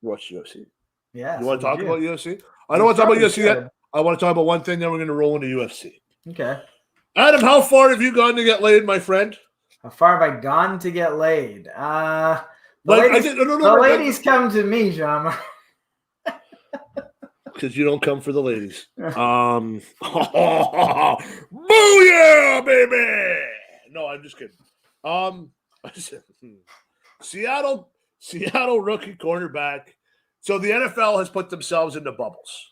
Watch UFC. Yeah. You want to talk about UFC? I don't want to talk about UFC yet. I want to talk about one thing, then we're going to roll into UFC. Okay. Adam, how far have you gone to get laid, my friend? How far have I gone to get laid? The ladies come to me, Jean. Because you don't come for the ladies. Booyah, baby! No, I'm just kidding. Seattle rookie cornerback. So the NFL has put themselves into bubbles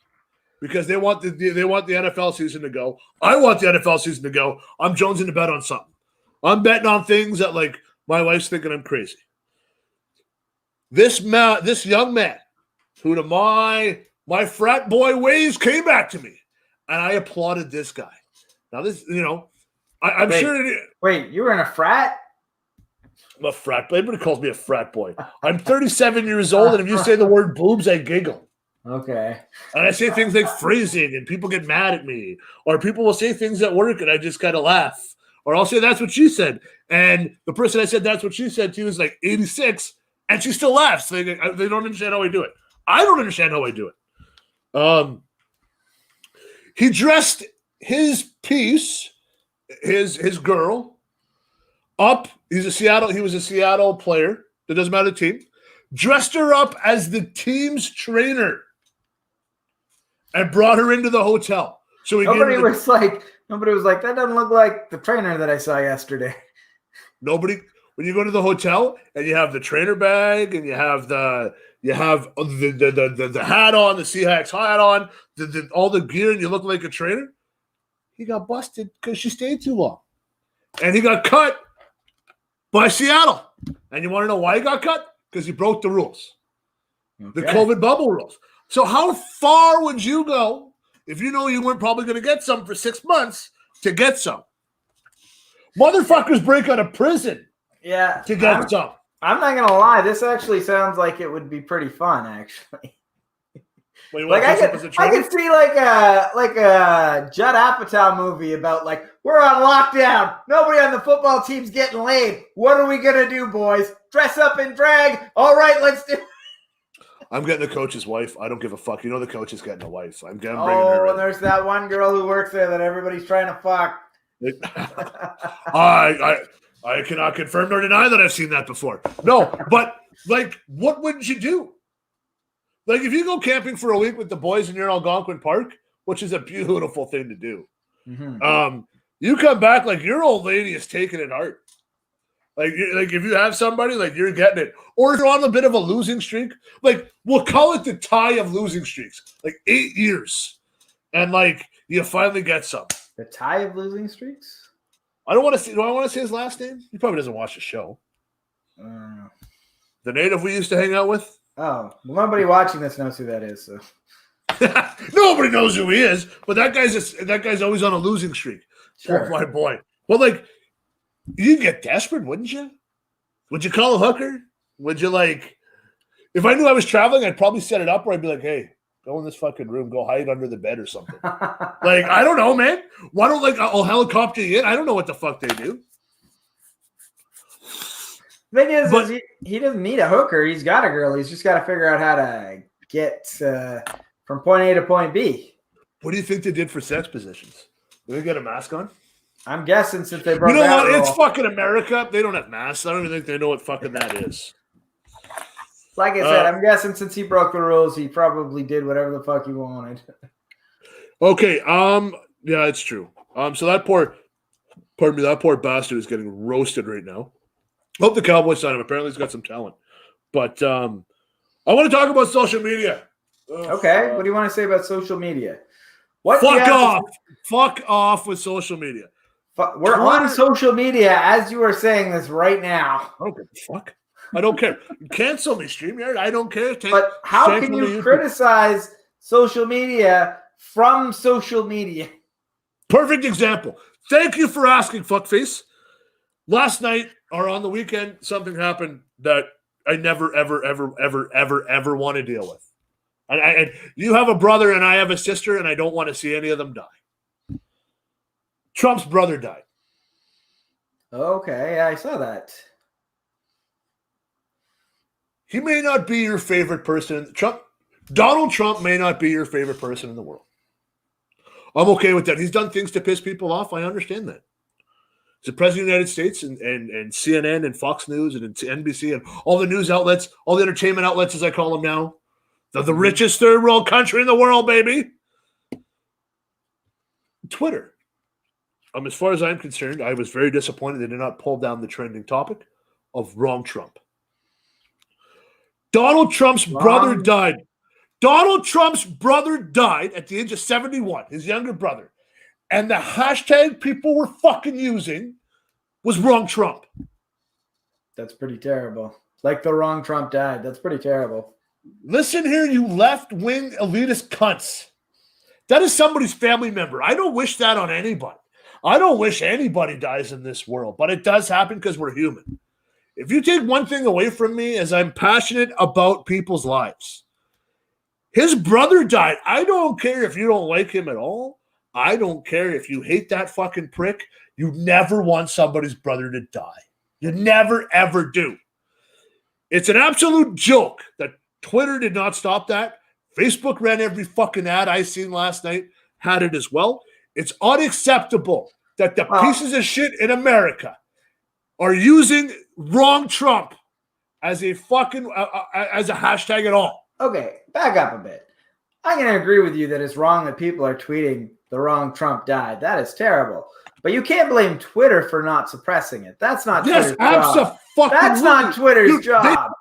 because they want the NFL season to go. I want the NFL season to go. I'm jonesing to bet on something. I'm betting on things that, like, my wife's thinking I'm crazy. This young man, who to my frat boy ways came back to me, and I applauded this guy. Now this, I'm sure. Wait, you were in a frat? I'm a frat boy. Everybody calls me a frat boy. I'm 37 years old, and if you say the word boobs, I giggle. Okay. And I say things like phrasing, and people get mad at me. Or people will say things at work, and I just kind of laugh. Or I'll say, that's what she said. And the person I said that's what she said to is like 86, and she still laughs. They don't understand how I do it. I don't understand how I do it. He dressed his piece, his girl, up. He was a Seattle player. It doesn't matter the team. Dressed her up as the team's trainer and brought her into the hotel. So nobody was like, that doesn't look like the trainer that I saw yesterday. Nobody. When you go to the hotel and you have the trainer bag and you have the hat on, the Seahawks hat on, all the gear, and you look like a trainer. He got busted because she stayed too long, and he got cut by Seattle. And you want to know why he got cut? Because he broke the rules, the COVID bubble rules. So how far would you go if you know you weren't probably going to get some for 6 months to get some? Motherfuckers break out of prison. Yeah, to get some. I'm not gonna lie. This actually sounds like it would be pretty fun. Actually, like I could see like a Judd Apatow movie about like we're on lockdown. Nobody on the football team's getting laid. What are we gonna do, boys? Dress up in drag? All right, let's do. I'm getting the coach's wife. I don't give a fuck. You know the coach is getting a wife. I'm bringing her in. And there's that one girl who works there that everybody's trying to fuck. I cannot confirm nor deny that I've seen that before. No, but like, what wouldn't you do? Like, if you go camping for a week with the boys in your Algonquin Park, which is a beautiful thing to do, you come back like your old lady is taking it hard. Like if you have somebody, like you're getting it, or if you're on a bit of a losing streak, like we'll call it the tie of losing streaks, like 8 years, and like you finally get some. The tie of losing streaks. I don't want to see. Do I want to say his last name? He probably doesn't watch the show. The native we used to hang out with. Oh, well, nobody watching this knows who that is. So. Nobody knows who he is, but that guy's always on a losing streak. Sure. Oh, my boy. Well, like, you'd get desperate, wouldn't you? Would you call a hooker? Would you like? If I knew I was traveling, I'd probably set it up where I'd be like, "Hey, go in this fucking room. Go hide under the bed or something." Like, I don't know, man. Why don't I'll helicopter you in? I don't know what the fuck they do. The thing is he doesn't need a hooker. He's got a girl. He's just got to figure out how to get from point A to point B. What do you think they did for sex positions? Did they get a mask on? I'm guessing since they broke You know that what? rule. It's fucking America. They don't have masks. I don't even think they know what fucking that is. Like I said, I'm guessing since he broke the rules, he probably did whatever the fuck he wanted. Okay. Yeah, it's true. So that poor bastard is getting roasted right now. Hope the Cowboys sign him. Apparently, he's got some talent. But I want to talk about social media. Okay. What do you want to say about social media? Fuck off with social media. We're on social media as you are saying this right now. I don't give a fuck. I don't care. Cancel me, StreamYard. I don't care. But how can you criticize social media from social media? Perfect example. Thank you for asking, fuckface. Last night or on the weekend, something happened that I never, ever, ever, ever, ever, ever want to deal with. And you have a brother and I have a sister, and I don't want to see any of them die. Trump's brother died. Okay, I saw that. He may not be your favorite person. Donald Trump may not be your favorite person in the world. I'm okay with that. He's done things to piss people off. I understand that. He's the president of the United States, and CNN and Fox News and NBC and all the news outlets, all the entertainment outlets, as I call them now. They're the richest third world country in the world, baby. Twitter. As far as I'm concerned, I was very disappointed they did not pull down the trending topic of wrong Trump. Donald Trump's brother died. Donald Trump's brother died at the age of 71, his younger brother. And the hashtag people were fucking using was wrong Trump. That's pretty terrible. Like the wrong Trump died. That's pretty terrible. Listen here, you left-wing elitist cunts. That is somebody's family member. I don't wish that on anybody. I don't wish anybody dies in this world, but it does happen because we're human. If you take one thing away from me, is I'm passionate about people's lives. His brother died. I don't care if you don't like him at all. I don't care if you hate that fucking prick. You never want somebody's brother to die. You never, ever do. It's an absolute joke that Twitter did not stop that. Facebook ran every fucking ad I seen last night, had it as well. It's unacceptable that the pieces of shit in America are using wrong Trump as a fucking as a hashtag at all. Okay, back up a bit. I'm going to agree with you that it's wrong that people are tweeting the wrong Trump died. That is terrible. But you can't blame Twitter for not suppressing it. That's not Twitter's job. That's not Twitter's job.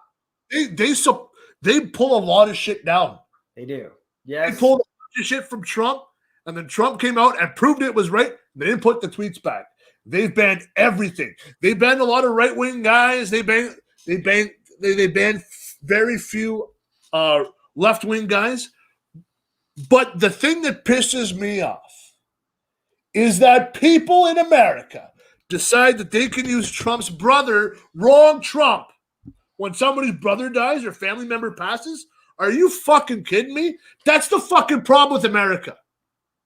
They pull a lot of shit down. They do. Yes. They pulled a bunch of shit from Trump, and then Trump came out and proved it was right. They didn't put the tweets back. They've banned everything. They banned a lot of right-wing guys. They banned very few left-wing guys. But the thing that pisses me off is that people in America decide that they can use Trump's brother, wrong Trump, when somebody's brother dies or family member passes. Are you fucking kidding me? That's the fucking problem with America.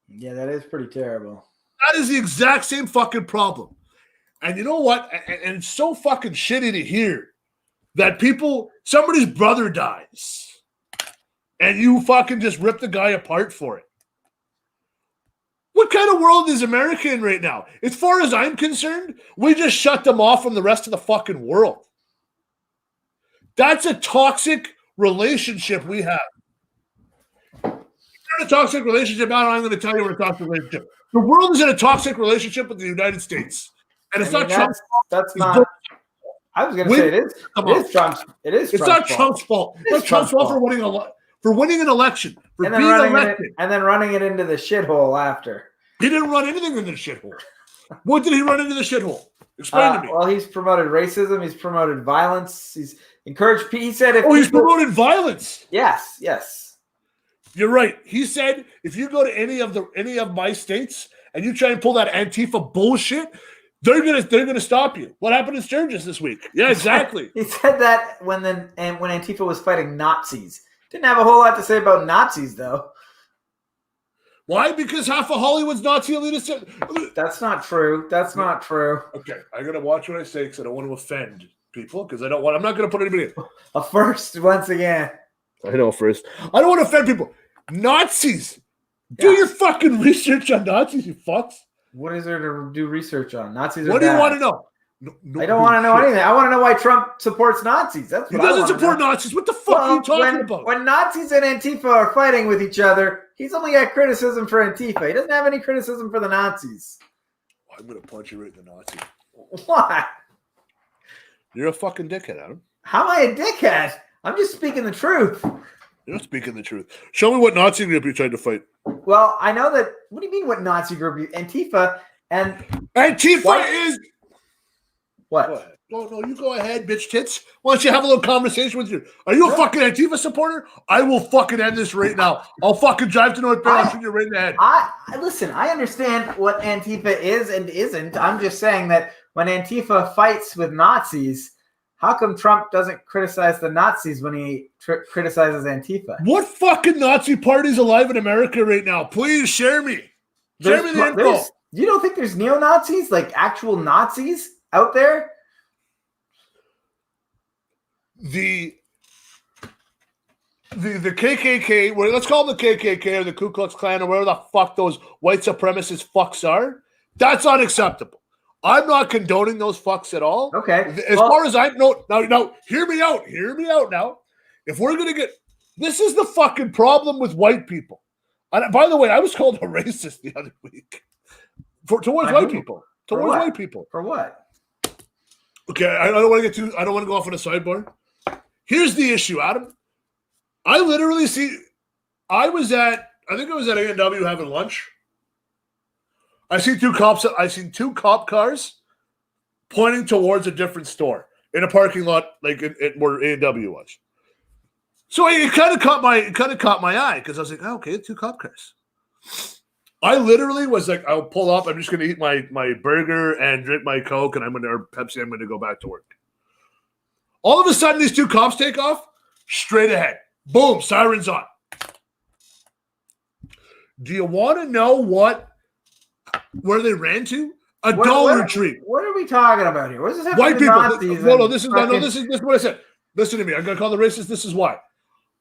Yeah, that is pretty terrible. That is the exact same fucking problem. And you know what? And it's so fucking shitty to hear that somebody's brother dies and you fucking just rip the guy apart for it. What kind of world is America in right now? As far as I'm concerned, we just shut them off from the rest of the fucking world. That's a toxic relationship we have. If you're in a toxic relationship, I'm going to tell you what a toxic relationship. The world is in a toxic relationship with the United States. And it's not Trump's fault. That's not. I was going to say it is. It is Trump's. It is. It's not Trump's fault. It's not Trump's fault for winning an election, for being elected, and then running it into the shithole after. He didn't run anything into the shithole. What did he run into the shithole? Explain to me. Well, he's promoted racism. He's promoted violence. He's encouraged. He said, he's promoted violence. Yes, yes. You're right. He said if you go to any of my states and you try and pull that Antifa bullshit, they're gonna stop you. What happened in Sturgis this week? Yeah, exactly. He said that when Antifa was fighting Nazis. Didn't have a whole lot to say about Nazis though. Why? Because half of Hollywood's Nazi elitist. That's not true. That's not true. Okay, I gotta watch what I say because I don't want to offend people. Because I'm not gonna put anybody in. A first once again. I know first. I don't want to offend people. Nazis. Do your fucking research on Nazis, you fucks. What is there to do research on? Nazis are What do you bad. want to know? I don't want to know anything. I want to know why Trump supports Nazis. That's what he doesn't support Nazis. What the fuck are you talking about? When Nazis and Antifa are fighting with each other, he's only got criticism for Antifa. He doesn't have any criticism for the Nazis. I'm going to punch you right in the Nazi. What? You're a fucking dickhead, Adam. How am I a dickhead? I'm just speaking the truth. You're not speaking the truth. Show me what Nazi group you tried to fight. Well, I know that. What do you mean what Nazi group? Antifa and... Antifa is... What? No, you go ahead, bitch tits. Why don't you have a little conversation with you? Are you a fucking Antifa supporter? I will fucking end this right now. I'll fucking drive to North Bay and shoot you right in the head. Listen, I understand what Antifa is and isn't. I'm just saying that when Antifa fights with Nazis, how come Trump doesn't criticize the Nazis when he criticizes Antifa? What fucking Nazi party's alive in America right now? Please share me. Share me the info. You don't think there's neo-Nazis, like actual Nazis out there? The KKK, let's call them the KKK or the Ku Klux Klan or whatever the fuck those white supremacist fucks are, that's unacceptable. I'm not condoning those fucks at all. Okay. As far as I know, now, hear me out now. If we're going to get, this is the fucking problem with white people. And by the way, I was called a racist the other week towards white people. Towards white people. For what? Okay, I don't want to go off on a sidebar. Here's the issue, Adam. I think I was at A&W having lunch. I seen two cop cars pointing towards a different store in a parking lot, like where A&W was. So it kind of caught my eye because I was like, oh, okay, 2 cop cars. I literally was like, I'll pull up. I'm just going to eat my burger and drink my Coke, and or Pepsi. I'm going to go back to work. All of a sudden, these 2 cops take off straight ahead. Boom, sirens on. Do you want to know where they ran to? A Dollar Tree. What are we talking about here? What does this have white to do people. with Nazis? This is what I said. Listen to me. I'm going to call the racist. This is why.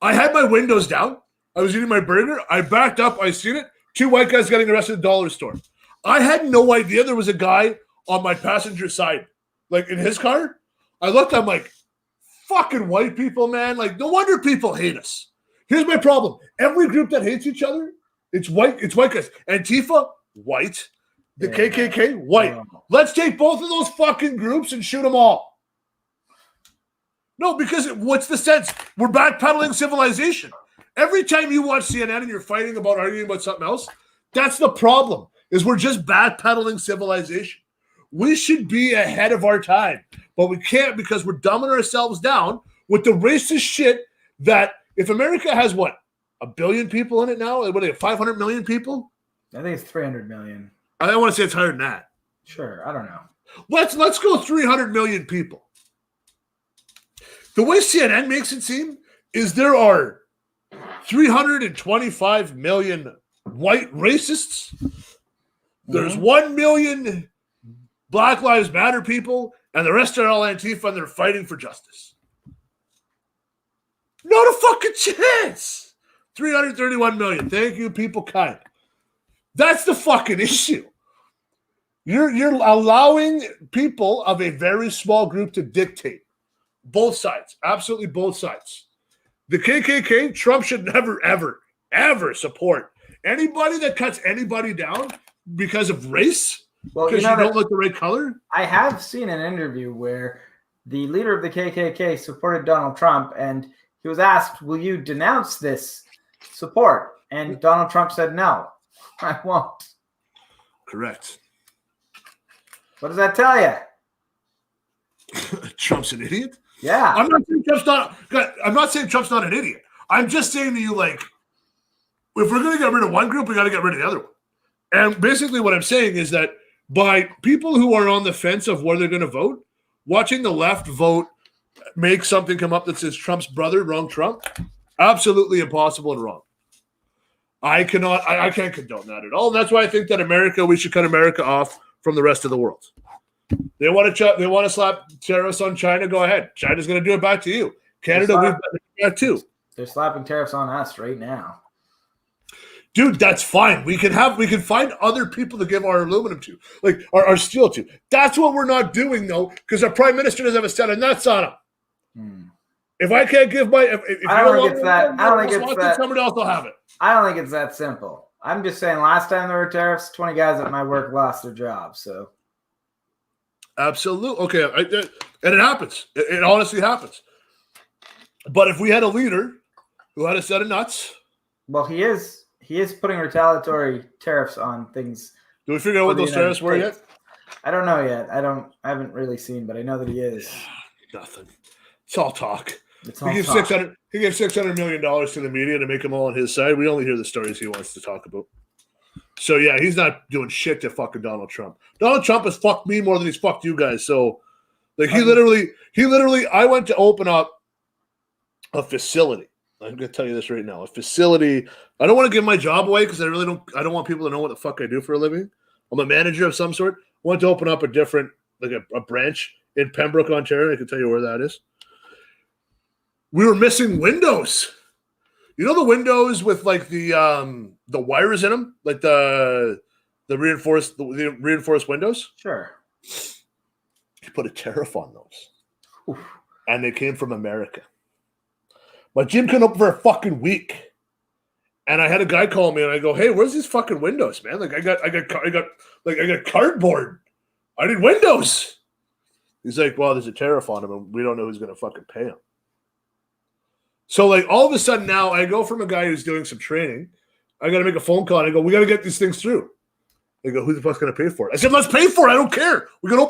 I had my windows down. I was eating my burger. I backed up. I seen it. 2 white guys getting arrested at the dollar store. I had no idea there was a guy on my passenger side, like in his car. I looked, I'm like, fucking white people, man. Like, no wonder people hate us. Here's my problem. Every group that hates each other, it's white guys. Antifa, white. The KKK, white. Let's take both of those fucking groups and shoot them all. No, because what's the sense? We're backpedaling civilization. Every time you watch CNN and you're arguing about something else, that's the problem, is we're just backpedaling civilization. We should be ahead of our time, but we can't because we're dumbing ourselves down with the racist shit that if America has, what, 1 billion people in it now? What are they, 500 million people? I think it's 300 million. I don't want to say it's higher than that. Sure, I don't know. Let's go 300 million people. The way CNN makes it seem is there are 325 million white racists. There's 1 million Black Lives Matter people, and the rest are all Antifa, and they're fighting for justice. Not a fucking chance. 331 million. Thank you, people kind. That's the fucking issue. You're allowing people of a very small group to dictate. Both sides. Absolutely both sides. The KKK, Trump should never, ever, ever support anybody that cuts anybody down because of race. Well, because you don't look the right color. I have seen an interview where the leader of the KKK supported Donald Trump, and he was asked, will you denounce this support? And Donald Trump said, no, I won't. Correct. What does that tell you? Trump's an idiot? Yeah. I'm not saying Trump's not an idiot. I'm just saying to you, like, if we're going to get rid of one group, we got to get rid of the other one. And basically what I'm saying is that by people who are on the fence of where they're going to vote, watching the left vote make something come up that says Trump's brother, wrong Trump, absolutely impossible and wrong. I can't condone that at all. And that's why I think that we should cut America off from the rest of the world. They want to slap tariffs on China, go ahead. China's going to do it back to you. Canada, we've done that too. They're slapping tariffs on us right now. Dude, that's fine. We can find other people to give our aluminum to, like our steel to. That's what we're not doing, though, because our prime minister doesn't have a set of nuts on him. If I can't give my, if I don't think it's that. I don't think it's that. Somebody else will have it. I don't think it's that simple. I'm just saying. Last time there were tariffs, 20 guys at my work lost their jobs. So, absolutely, okay, and it happens. It honestly happens. But if we had a leader who had a set of nuts, well, he is putting retaliatory tariffs on things. Do we figure out what those tariffs were yet? I don't know yet. I haven't really seen, but I know that he is. Nothing. It's all talk. He gave $600 million to the media to make them all on his side. We only hear the stories he wants to talk about. So yeah, he's not doing shit to fucking Donald Trump. Donald Trump has fucked me more than he's fucked you guys. So like he literally I went to open up a facility. I'm gonna tell you this right now. A facility. I don't want to give my job away because I don't want people to know what the fuck I do for a living. I'm a manager of some sort. I want to open up a different, like a branch in Pembroke, Ontario. I can tell you where that is. We were missing windows. You know the windows with like the wires in them, like the reinforced windows. Sure. You put a tariff on those, oof. And they came from America. My gym couldn't open for a fucking week, and I had a guy call me, and I go, "Hey, where's these fucking windows, man? Like I got cardboard. I need windows." He's like, "Well, there's a tariff on them, and we don't know who's gonna fucking pay them." So, like, all of a sudden now, I go from a guy who's doing some training. I got to make a phone call, and I go, "We got to get these things through." They go, "Who the fuck's going to pay for it?" I said, "Let's pay for it. I don't care. We got to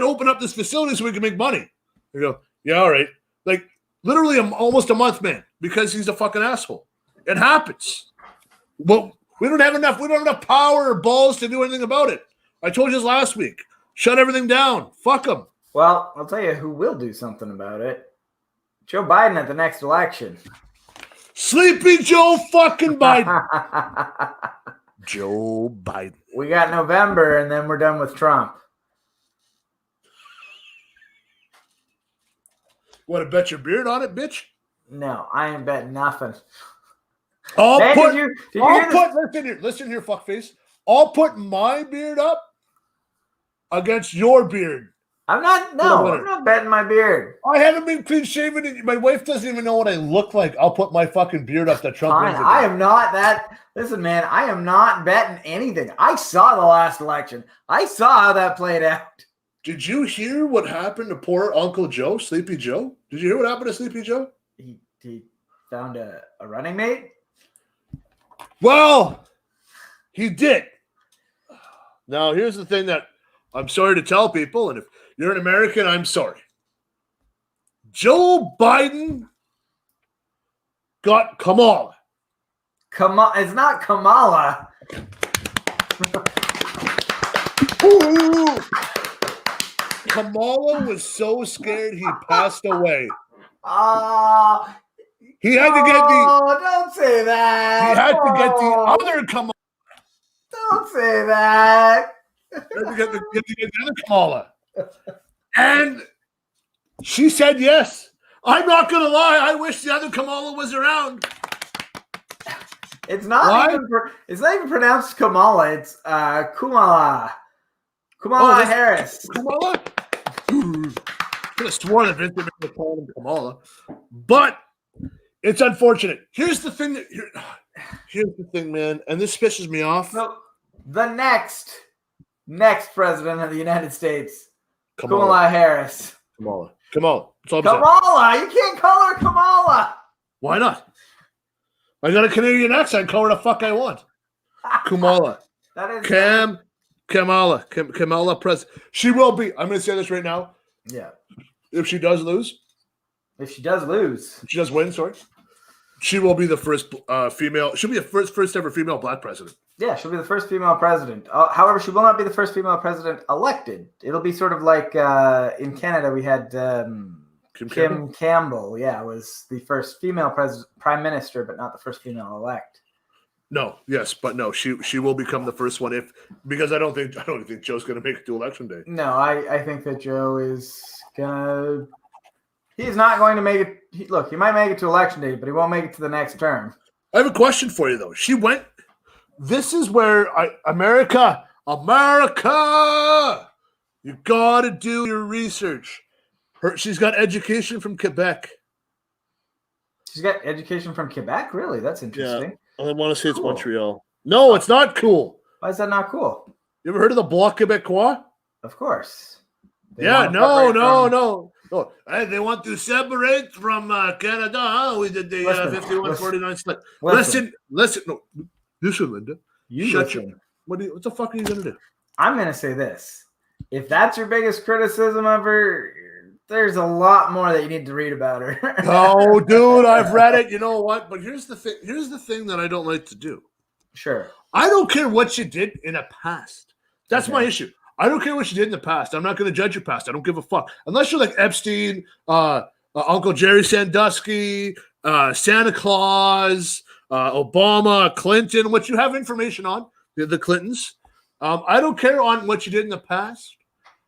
open up this facility so we can make money." They go, "Yeah, all right." Like, literally almost a month, man, because he's a fucking asshole. It happens. Well, we don't have enough power or balls to do anything about it. I told you this last week. Shut everything down. Fuck them. Well, I'll tell you who will do something about it. Joe Biden at the next election. Sleepy Joe fucking Biden. Joe Biden. We got November, and then we're done with Trump. Want to bet your beard on it, bitch? No, I ain't betting nothing. Listen here, fuckface. I'll put my beard up against your beard. I'm not betting my beard. I haven't been clean shaven. And my wife doesn't even know what I look like. I'll put my fucking beard up that Trump wins again. I am not that. Listen, man, I am not betting anything. I saw the last election. I saw how that played out. Did you hear what happened to poor Uncle Joe, Sleepy Joe? Did you hear what happened to Sleepy Joe? He found a running mate? Well, he did. Now, here's the thing that I'm sorry to tell people, and if you're an American, I'm sorry. Joe Biden got Kamala. It's not Kamala. Kamala was so scared he passed away. He had to get don't say that. He had to get the other Kamala. Don't say that. He had to get the other Kamala. And she said yes. I'm not going to lie. I wish the other Kamala was around. It's not even pronounced Kamala. It's Kamala. Kamala Harris. Kamala? Could have sworn that Vince McMahon called him Kamala. But it's unfortunate. Here's the thing, man, and this pisses me off. So the next president of the United States, Kamala Harris. Kamala. Kamala. You can't call her Kamala. Why not? I got a Canadian accent. Call her the fuck I want. Kamala. That is Kamala. Kamala president. She will be. I'm going to say this right now. Yeah. If she does win, sorry. She will be the first female. She'll be the first ever female black president. Yeah, she'll be the first female president. However, she will not be the first female president elected. It'll be sort of like in Canada we had Kim Campbell. Yeah, was the first female prime minister, but not the first female elect. No, yes, but no, she will become the first one because I don't think Joe's going to make it to election day. No, I think that Joe is gonna. He's not going to make it. Look, he might make it to election day, but he won't make it to the next term. I have a question for you, though. She went. This is where America, you got to do your research. She's got education from Quebec. She's got education from Quebec? Really? That's interesting. Yeah. I want to say it's Montreal. No, it's not cool. Why is that not cool? You ever heard of the Bloc Québécois? Of course. No. Hey, they want to separate from Canada. Huh? We did the 51-49 split. Listen. No, listen, Linda. Shut your. What the fuck are you going to do? I'm going to say this. If that's your biggest criticism of her, there's a lot more that you need to read about her. No, dude, I've read it. You know what? But here's the thing. Here's the thing that I don't like to do. Sure. I don't care what you did in the past. That's my issue. I don't care what you did in the past. I'm not going to judge your past. I don't give a fuck. Unless you're like Epstein, Uncle Jerry Sandusky, Santa Claus, Obama, Clinton, what you have information on, the Clintons. I don't care on what you did in the past.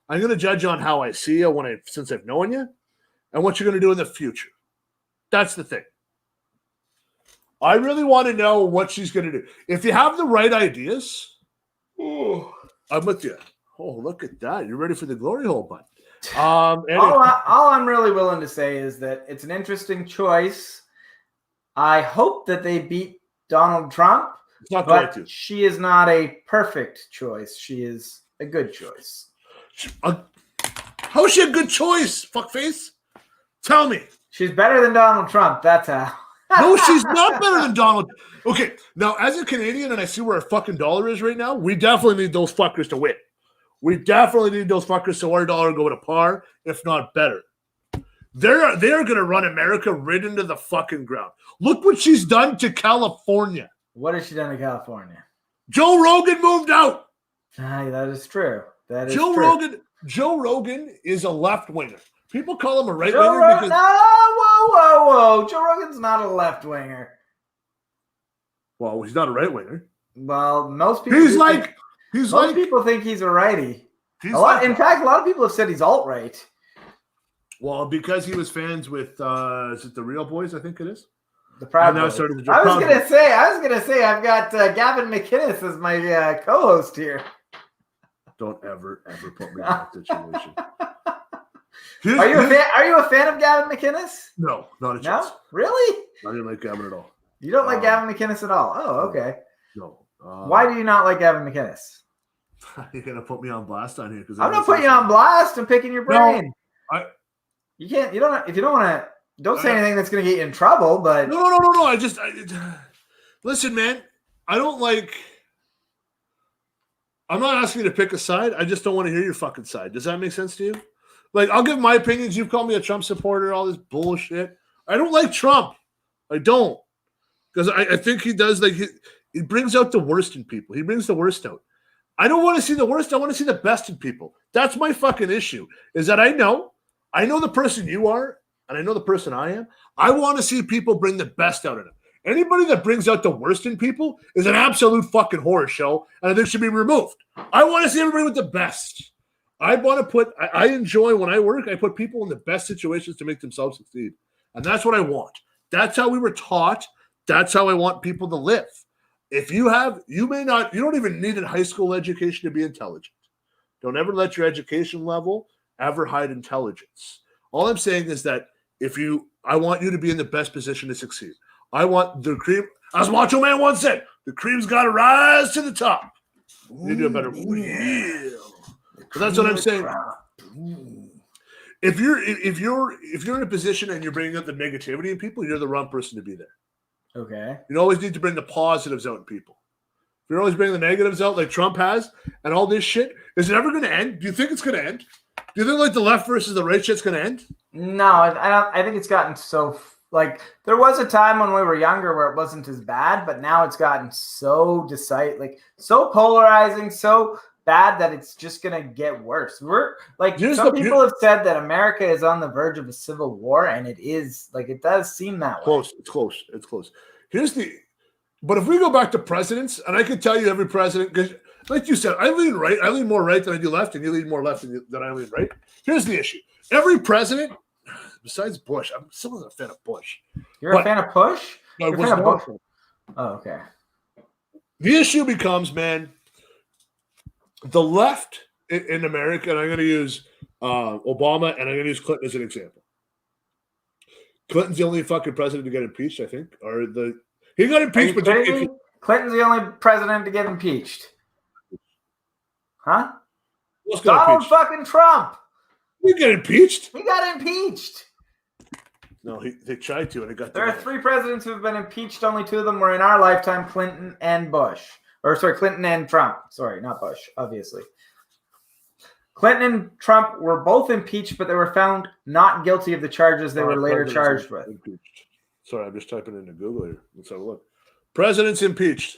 I'm going to judge on how I see you since I've known you and what you're going to do in the future. That's the thing. I really want to know what she's going to do. If you have the right ideas, I'm with you. Oh, look at that. You're ready for the glory hole button. Anyway. All I'm really willing to say is that it's an interesting choice. I hope that they beat Donald Trump, but she is not a perfect choice. She is a good choice. How is she a good choice, fuckface? Tell me. She's better than Donald Trump. That's how. No, she's not better than Donald. Okay, now as a Canadian, and I see where our fucking dollar is right now, we definitely need those fuckers to win. We definitely need those fuckers so our dollar go to par, if not better. They're going to run America right into the fucking ground. Look what she's done to California. What has she done to California? Joe Rogan moved out. That is true. Joe Rogan is a left winger. People call him a right winger because whoa. Joe Rogan's not a left winger. Well, he's not a right winger. Well, most people people think he's a righty. In fact, a lot of people have said he's alt-right. Well, because he was fans with is it the Real Boys? I think it is. The Proud Boys. I was gonna say I've got Gavin McInnes as my co-host here. Don't ever put me in that situation. Are you a fan of Gavin McInnes? No, not a chance. No? Really? I didn't like Gavin at all. You don't like Gavin McInnes at all? Oh, okay. No. Why do you not like Gavin McInnes? You're gonna put me on blast on here because I'm not putting you on blast. I'm picking your brain. No, you can't. You don't. If you don't want to, don't say anything that's gonna get you in trouble. But no. Listen, man. I don't like. I'm not asking you to pick a side. I just don't want to hear your fucking side. Does that make sense to you? Like, I'll give my opinions. You've called me a Trump supporter, all this bullshit. I don't like Trump. I don't. Because I think he does, like, he brings out the worst in people. He brings the worst out. I don't want to see the worst. I want to see the best in people. That's my fucking issue, is that I know the person you are, and I know the person I am. I want to see people bring the best out of them. Anybody that brings out the worst in people is an absolute fucking horror show, and I think should be removed. I want to see everybody with the best. I enjoy when I work, I put people in the best situations to make themselves succeed. And that's what I want. That's how we were taught. That's how I want people to live. If you don't even need a high school education to be intelligent. Don't ever let your education level ever hide intelligence. All I'm saying is that I want you to be in the best position to succeed. I want the cream, as Macho Man once said, the cream's got to rise to the top. You do a better. Yeah. So that's what I'm saying. If you're in a position and you're bringing up the negativity in people, you're the wrong person to be there. Okay. You always need to bring the positives out in people. If you're always bringing the negatives out like Trump has and all this shit, is it ever going to end? Do you think it's going to end? Do you think like the left versus the right shit's going to end? No, I don't. I think it's gotten so like there was a time when we were younger where it wasn't as bad, but now it's gotten so so polarizing, so bad that it's just going to get worse. We're like people have said that America is on the verge of a civil war, and it is it does seem that way. It's close. But if we go back to presidents, and I could tell you every president, because like you said, I lean right. I lean more right than I do left, and you lean more left than I lean right. Here's the issue. Every president, besides Bush, I'm still not a fan of Bush. You're a fan of Bush? I was not. Oh, okay. The issue becomes, man, the left in America, and I'm going to use Obama and I'm going to use Clinton as an example. Clinton's the only fucking president to get impeached, I think. He got impeached, but Clinton's the only president to get impeached. Huh? Donald fucking Trump. He got impeached? He got impeached. No, they tried to, and it got. There are 3 presidents who have been impeached. Only 2 of them were in our lifetime: Clinton and Bush. Or sorry, Clinton and Trump. Sorry, not Bush, obviously. Clinton and Trump were both impeached, but they were found not guilty of the charges they were later charged with. Impeached. Sorry, I'm just typing into Google here. Let's have a look. Presidents impeached.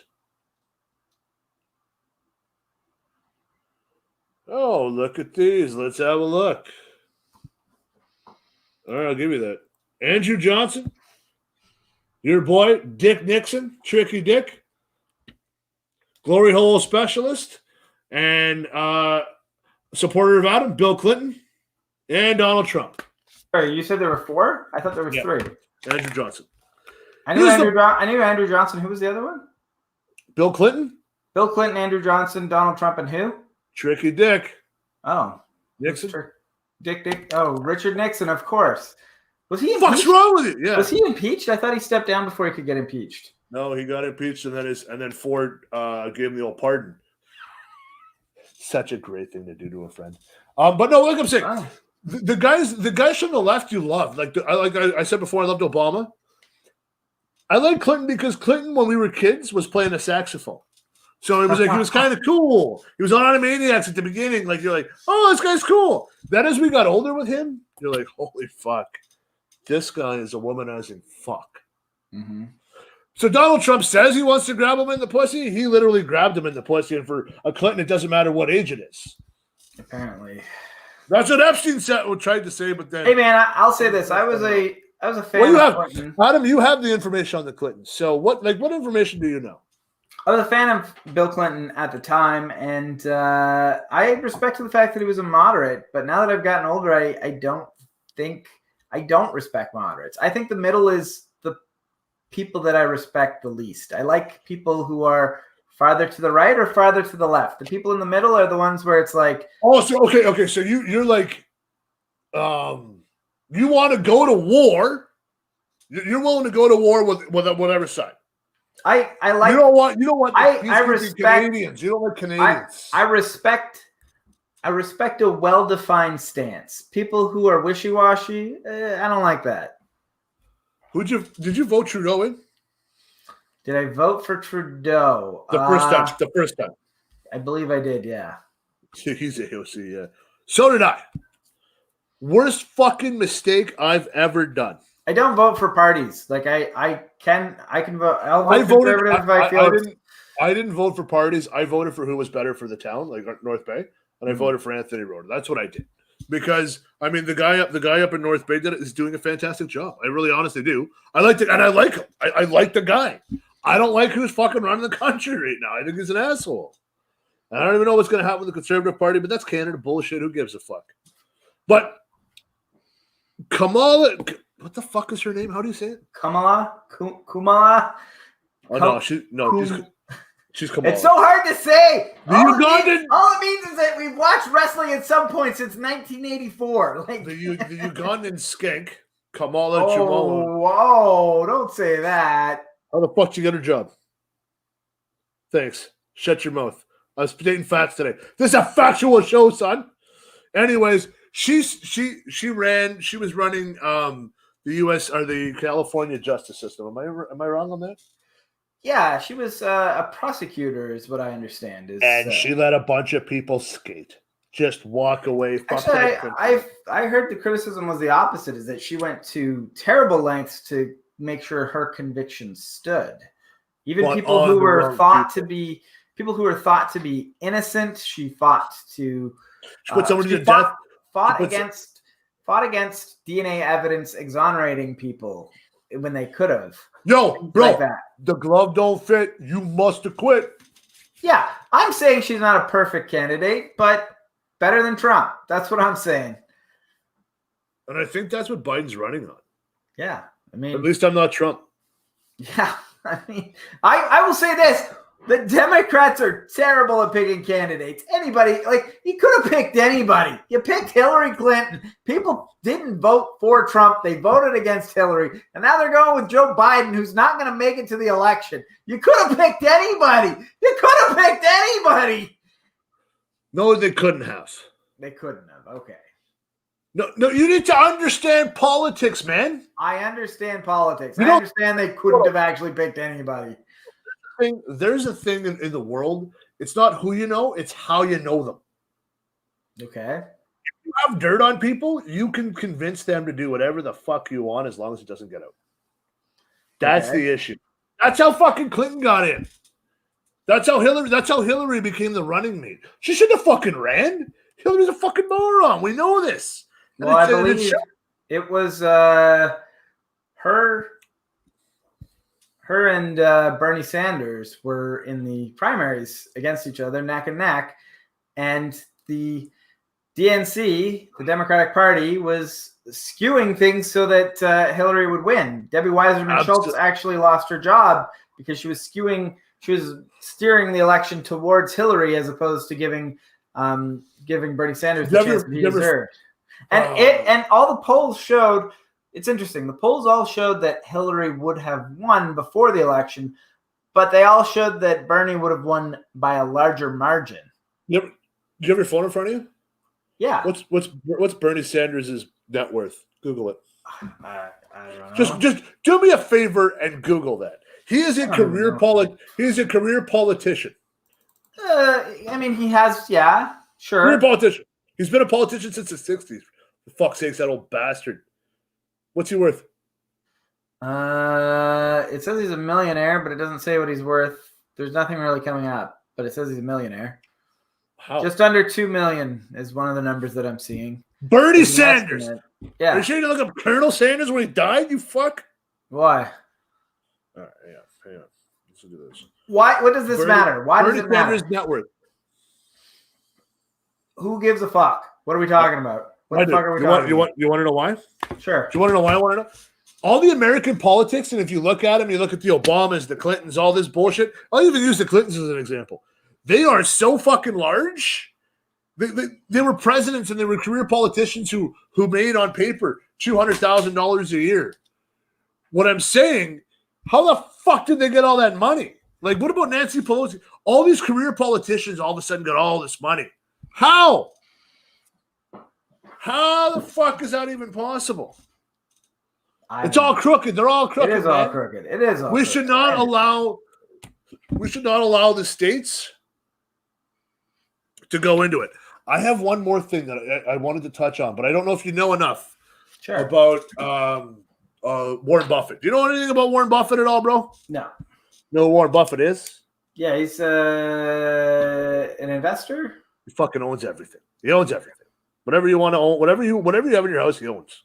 Oh, look at these. Let's have a look. All right, I'll give you that. Andrew Johnson, your boy, Dick Nixon, Tricky Dick, Glory Hole Specialist, and supporter of Adam, Bill Clinton, and Donald Trump. Sorry, you said there were 4? I thought there was 3. Andrew Johnson. I knew Andrew Johnson. Who was the other one? Bill Clinton. Bill Clinton, Andrew Johnson, Donald Trump, and who? Tricky Dick. Oh. Nixon. Dick. Oh, Richard Nixon, of course. Was he impeached? What's wrong with it? Yeah. Was he impeached? I thought he stepped down before he could get impeached. No, he got impeached, and then Ford gave him the old pardon. Such a great thing to do to a friend. But no, like I'm saying, the guys from the left you love. Like I said before, I loved Obama. I like Clinton because Clinton, when we were kids, was playing a saxophone. So it was like he was kind of cool. He was on Animaniacs at the beginning. Like you're like, oh, this guy's cool. Then as we got older with him, you're like, holy fuck, this guy is a womanizing fuck. Mm-hmm. So Donald Trump says he wants to grab him in the pussy. He literally grabbed him in the pussy, and for a Clinton, it doesn't matter what age it is. Apparently, that's what Epstein tried to say. But then, hey man, I'll say this: I was a fan of Clinton. Adam, you have the information on the Clintons. So what information do you know? I was a fan of Bill Clinton at the time, and I respected the fact that he was a moderate. But now that I've gotten older, I don't respect moderates. I think the middle is the people that I respect the least. I like people who are farther to the right or farther to the left. The people in the middle are the ones where it's like, oh, so okay. So you're like, you want to go to war? You're willing to go to war with whatever side. I like. You don't want. I respect Canadians. You don't like Canadians. I respect a well-defined stance. People who are wishy-washy, I don't like that. Did you vote Trudeau in? Did I vote for Trudeau? The first time. I believe I did, yeah. He's a hillsy, yeah. So did I. Worst fucking mistake I've ever done. I don't vote for parties. Like I can vote. I'll vote conservative if I feel. I didn't vote for parties. I voted for who was better for the town, like North Bay, and I voted for Anthony Rota. That's what I did. Because I mean, the guy up in North Bay is doing a fantastic job. I really honestly do. I like it, and I like him. I like the guy. I don't like who's fucking running the country right now. I think he's an asshole. I don't even know what's going to happen with the Conservative Party, but that's Canada bullshit. Who gives a fuck? But Kamala, what the fuck is her name? How do you say it? Kamala? Kumala? Oh, she's Kamala. It's so hard to say. All it means is that we've watched wrestling at some point since 1984. Like the Ugandan skank, Kamala Chamala. Whoa, don't say that. How the fuck did you get her job? Thanks. Shut your mouth. I was dating facts today. This is a factual show, son. Anyways, she was running the U.S. or the California justice system. Am I wrong on that? Yeah, she was a prosecutor, is what I understand. She let a bunch of people skate, just walk away. Actually, I heard the criticism was the opposite: is that she went to terrible lengths to make sure her convictions stood. Even people who were thought to be innocent, she fought to. She put somebody to death. Fought against DNA evidence exonerating people when they could have. Yo, bro, like the glove don't fit. You must acquit. Yeah, I'm saying she's not a perfect candidate, but better than Trump. That's what I'm saying. And I think that's what Biden's running on. Yeah, I mean, at least I'm not Trump. Yeah, I mean, I will say this. The Democrats are terrible at picking candidates. Anybody, like, you could have picked anybody. You picked Hillary Clinton. People didn't vote for Trump. They voted against Hillary. And now they're going with Joe Biden, who's not going to make it to the election. You could have picked anybody. You could have picked anybody. No, they couldn't have. They couldn't have. Okay. No, you need to understand politics, man. I understand politics. I understand they couldn't have actually picked anybody. There's a thing in the world. It's not who you know, it's how you know them. Okay. If you have dirt on people, you can convince them to do whatever the fuck you want as long as it doesn't get out. That's the issue. That's how fucking Clinton got in. That's how Hillary became the running mate. She shouldn't have fucking ran. Hillary's a fucking moron. We know this. Well, I believe it was her and Bernie Sanders were in the primaries against each other, neck and neck, and the DNC, the Democratic Party, was skewing things so that Hillary would win. Debbie Weiserman Schultz actually lost her job because she was steering the election towards Hillary as opposed to giving Bernie Sanders the chance that he deserved. And all the polls showed. It's interesting. The polls all showed that Hillary would have won before the election, but they all showed that Bernie would have won by a larger margin. Do you have your phone in front of you? Yeah. What's Bernie Sanders' net worth? Google it. I don't know. Just do me a favor and Google that. He is a career politician. I mean, he has, yeah, sure. Career politician. He's been a politician since the 60s. For fuck's sakes, that old bastard. What's he worth? It says he's a millionaire, but it doesn't say what he's worth. There's nothing really coming up, but it says he's a millionaire. How? Just under $2 million is one of the numbers that I'm seeing. Bernie Sanders. Yeah. Are you sure you look up Colonel Sanders when he died? You fuck. Why? All right, hang on. Let's do this. Why? What does this matter? Why does it matter? Bernie Sanders' net worth. Who gives a fuck? What are we talking about? What the fuck are we talking about? You want to know why? Sure. Do you want to know why I want to know? All the American politics, and if you look at them, you look at the Obamas, the Clintons, all this bullshit. I'll even use the Clintons as an example. They are so fucking large. They were presidents and they were career politicians who made on paper $200,000 a year. What I'm saying, how the fuck did they get all that money? Like, what about Nancy Pelosi? All these career politicians all of a sudden got all this money. How? How the fuck is that even possible? It's all crooked. They're all crooked. It is all crooked. It is all we should not allow the states to go into it. I have one more thing that I wanted to touch on, but I don't know if you know enough about Warren Buffett. Do you know anything about Warren Buffett at all, bro? No. Know who Warren Buffett is? Yeah, he's an investor. He fucking owns everything. He owns everything. Whatever you want to own, whatever you have in your house, he owns.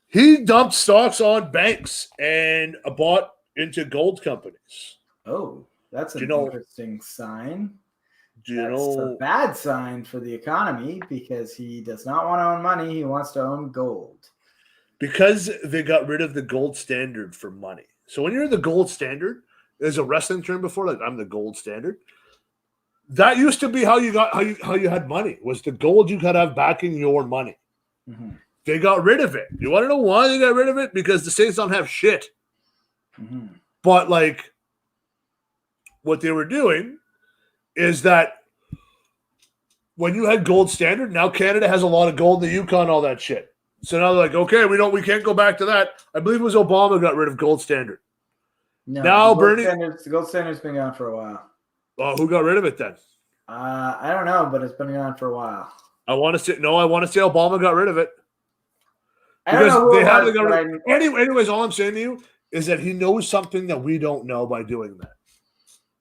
He dumped stocks on banks and bought into gold companies. Oh, that's an interesting sign. That's a bad sign for the economy because he does not want to own money. He wants to own gold. Because they got rid of the gold standard for money. So when you're the gold standard, there's a wrestling term before, like I'm the gold standard. That used to be how you had money, was the gold you could have backing your money. Mm-hmm. They got rid of it. You want to know why they got rid of it? Because the states don't have shit. Mm-hmm. But like what they were doing is that when you had gold standard, now Canada has a lot of gold in the Yukon, all that shit. So now they're like, okay, we can't go back to that. I believe it was Obama got rid of gold standard. No, now the gold standard's been gone for a while. Oh, who got rid of it then? I don't know, but it's been gone for a while. I want to say Obama got rid of it. I don't know who got rid of it. Anyways, all I'm saying to you is that he knows something that we don't know by doing that.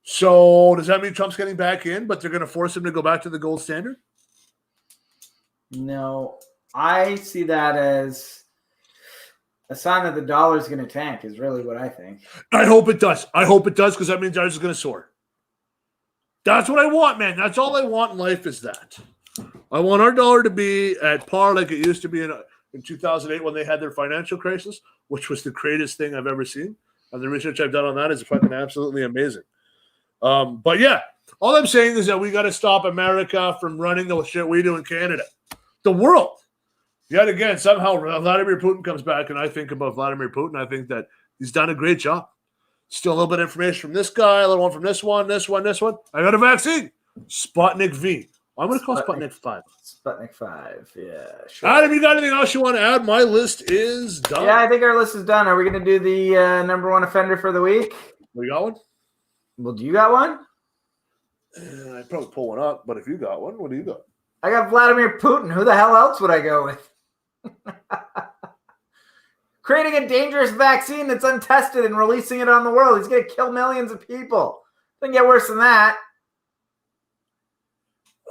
So does that mean Trump's getting back in, but they're going to force him to go back to the gold standard? No, I see that as a sign that the dollar is going to tank is really what I think. I hope it does. Because that means ours is going to soar. That's what I want, man. That's all I want in life is that. I want our dollar to be at par like it used to be in 2008 when they had their financial crisis, which was the greatest thing I've ever seen. And the research I've done on that is fucking absolutely amazing. But yeah, all I'm saying is that we got to stop America from running the shit we do in Canada. The world. Yet again, somehow Vladimir Putin comes back, and I think about Vladimir Putin. I think that he's done a great job. Still a little bit of information from this guy, a little one from this one. I got a vaccine. Sputnik V. I'm going to call Sputnik 5. Sputnik 5, yeah. Sure. Adam, you got anything else you want to add? My list is done. Yeah, I think our list is done. Are we going to do the number one offender for the week? We got one? Well, do you got one? I'd probably pull one up, but if you got one, what do you got? I got Vladimir Putin. Who the hell else would I go with? Creating a dangerous vaccine that's untested and releasing it on the world. He's going to kill millions of people. Doesn't get worse than that.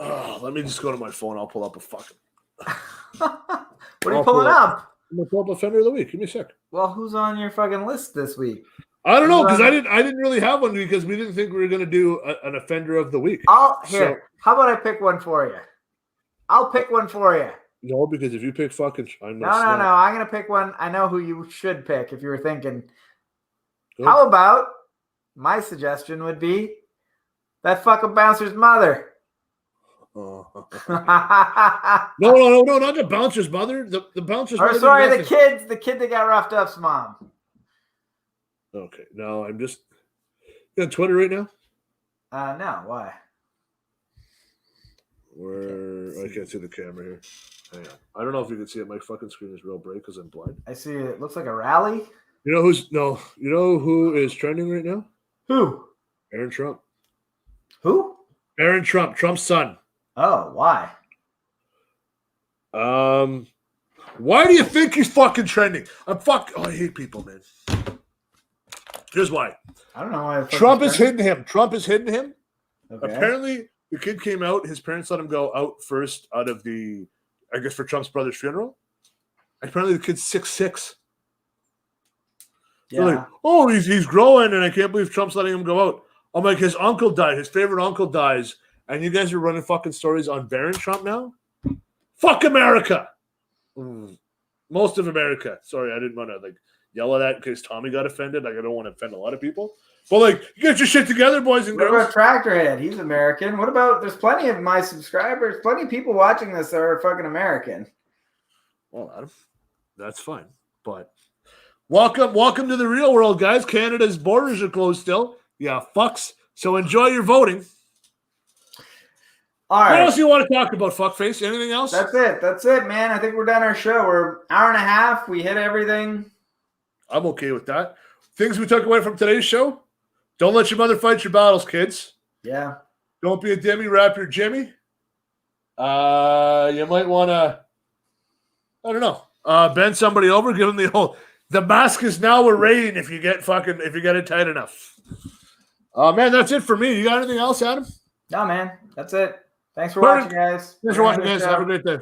Let me just go to my phone. I'll pull up a fucking. What are you pulling up? I'm going to pull up Offender of the Week. Give me a sec. Well, who's on your fucking list this week? I don't know, because I didn't really have one because we didn't think we were going to do an Offender of the Week. How about I pick one for you? I'll pick one for you. No, because if you pick fucking... No. I'm going to pick one. I know who you should pick if you were thinking. Good. How about my suggestion would be that fucking bouncer's mother. No, not the bouncer's mother. The bouncer's mother. Sorry, the kid that got roughed up's mom. Okay, no, I'm just... You on Twitter right now? No, why? I can't see the camera here. Hang on. I don't know if you can see it. My fucking screen is real bright because I'm blind. I see it looks like a rally. You know who is trending right now? Who? Aaron Trump. Who? Aaron Trump, Trump's son. Oh, why? Why do you think he's fucking trending? I hate people, man. Here's why. I don't know why. Trump is hidden him. Okay. Apparently, the kid came out. His parents let him go out first out of for Trump's brother's funeral. Apparently, the kid's 6'6". Yeah. Like, oh, he's growing, and I can't believe Trump's letting him go out. I'm like, his uncle died. His favorite uncle dies. And you guys are running fucking stories on Barron Trump now? Fuck America! Most of America. Sorry, I didn't want to yell at that in case Tommy got offended. I don't want to offend a lot of people. But you get your shit together, boys and girls. What about Tractorhead? He's American. What about, there's plenty of my subscribers, plenty of people watching this that are fucking American. Well, Adam, that's fine. But welcome to the real world, guys. Canada's borders are closed still. Yeah, fucks. So enjoy your voting. All right. What else do you want to talk about, fuckface? Anything else? That's it, man. I think we're done our show. We're an hour and a half. We hit everything. I'm okay with that. Things we took away from today's show. Don't let your mother fight your battles, kids. Yeah. Don't be a demi, rap your Jimmy. You might want to, I don't know, bend somebody over, give them the mask is now a rain if you get it tight enough. Man, that's it for me. You got anything else, Adam? No, man. That's it. Thanks for watching, guys. Thanks for watching, guys. Have a great day.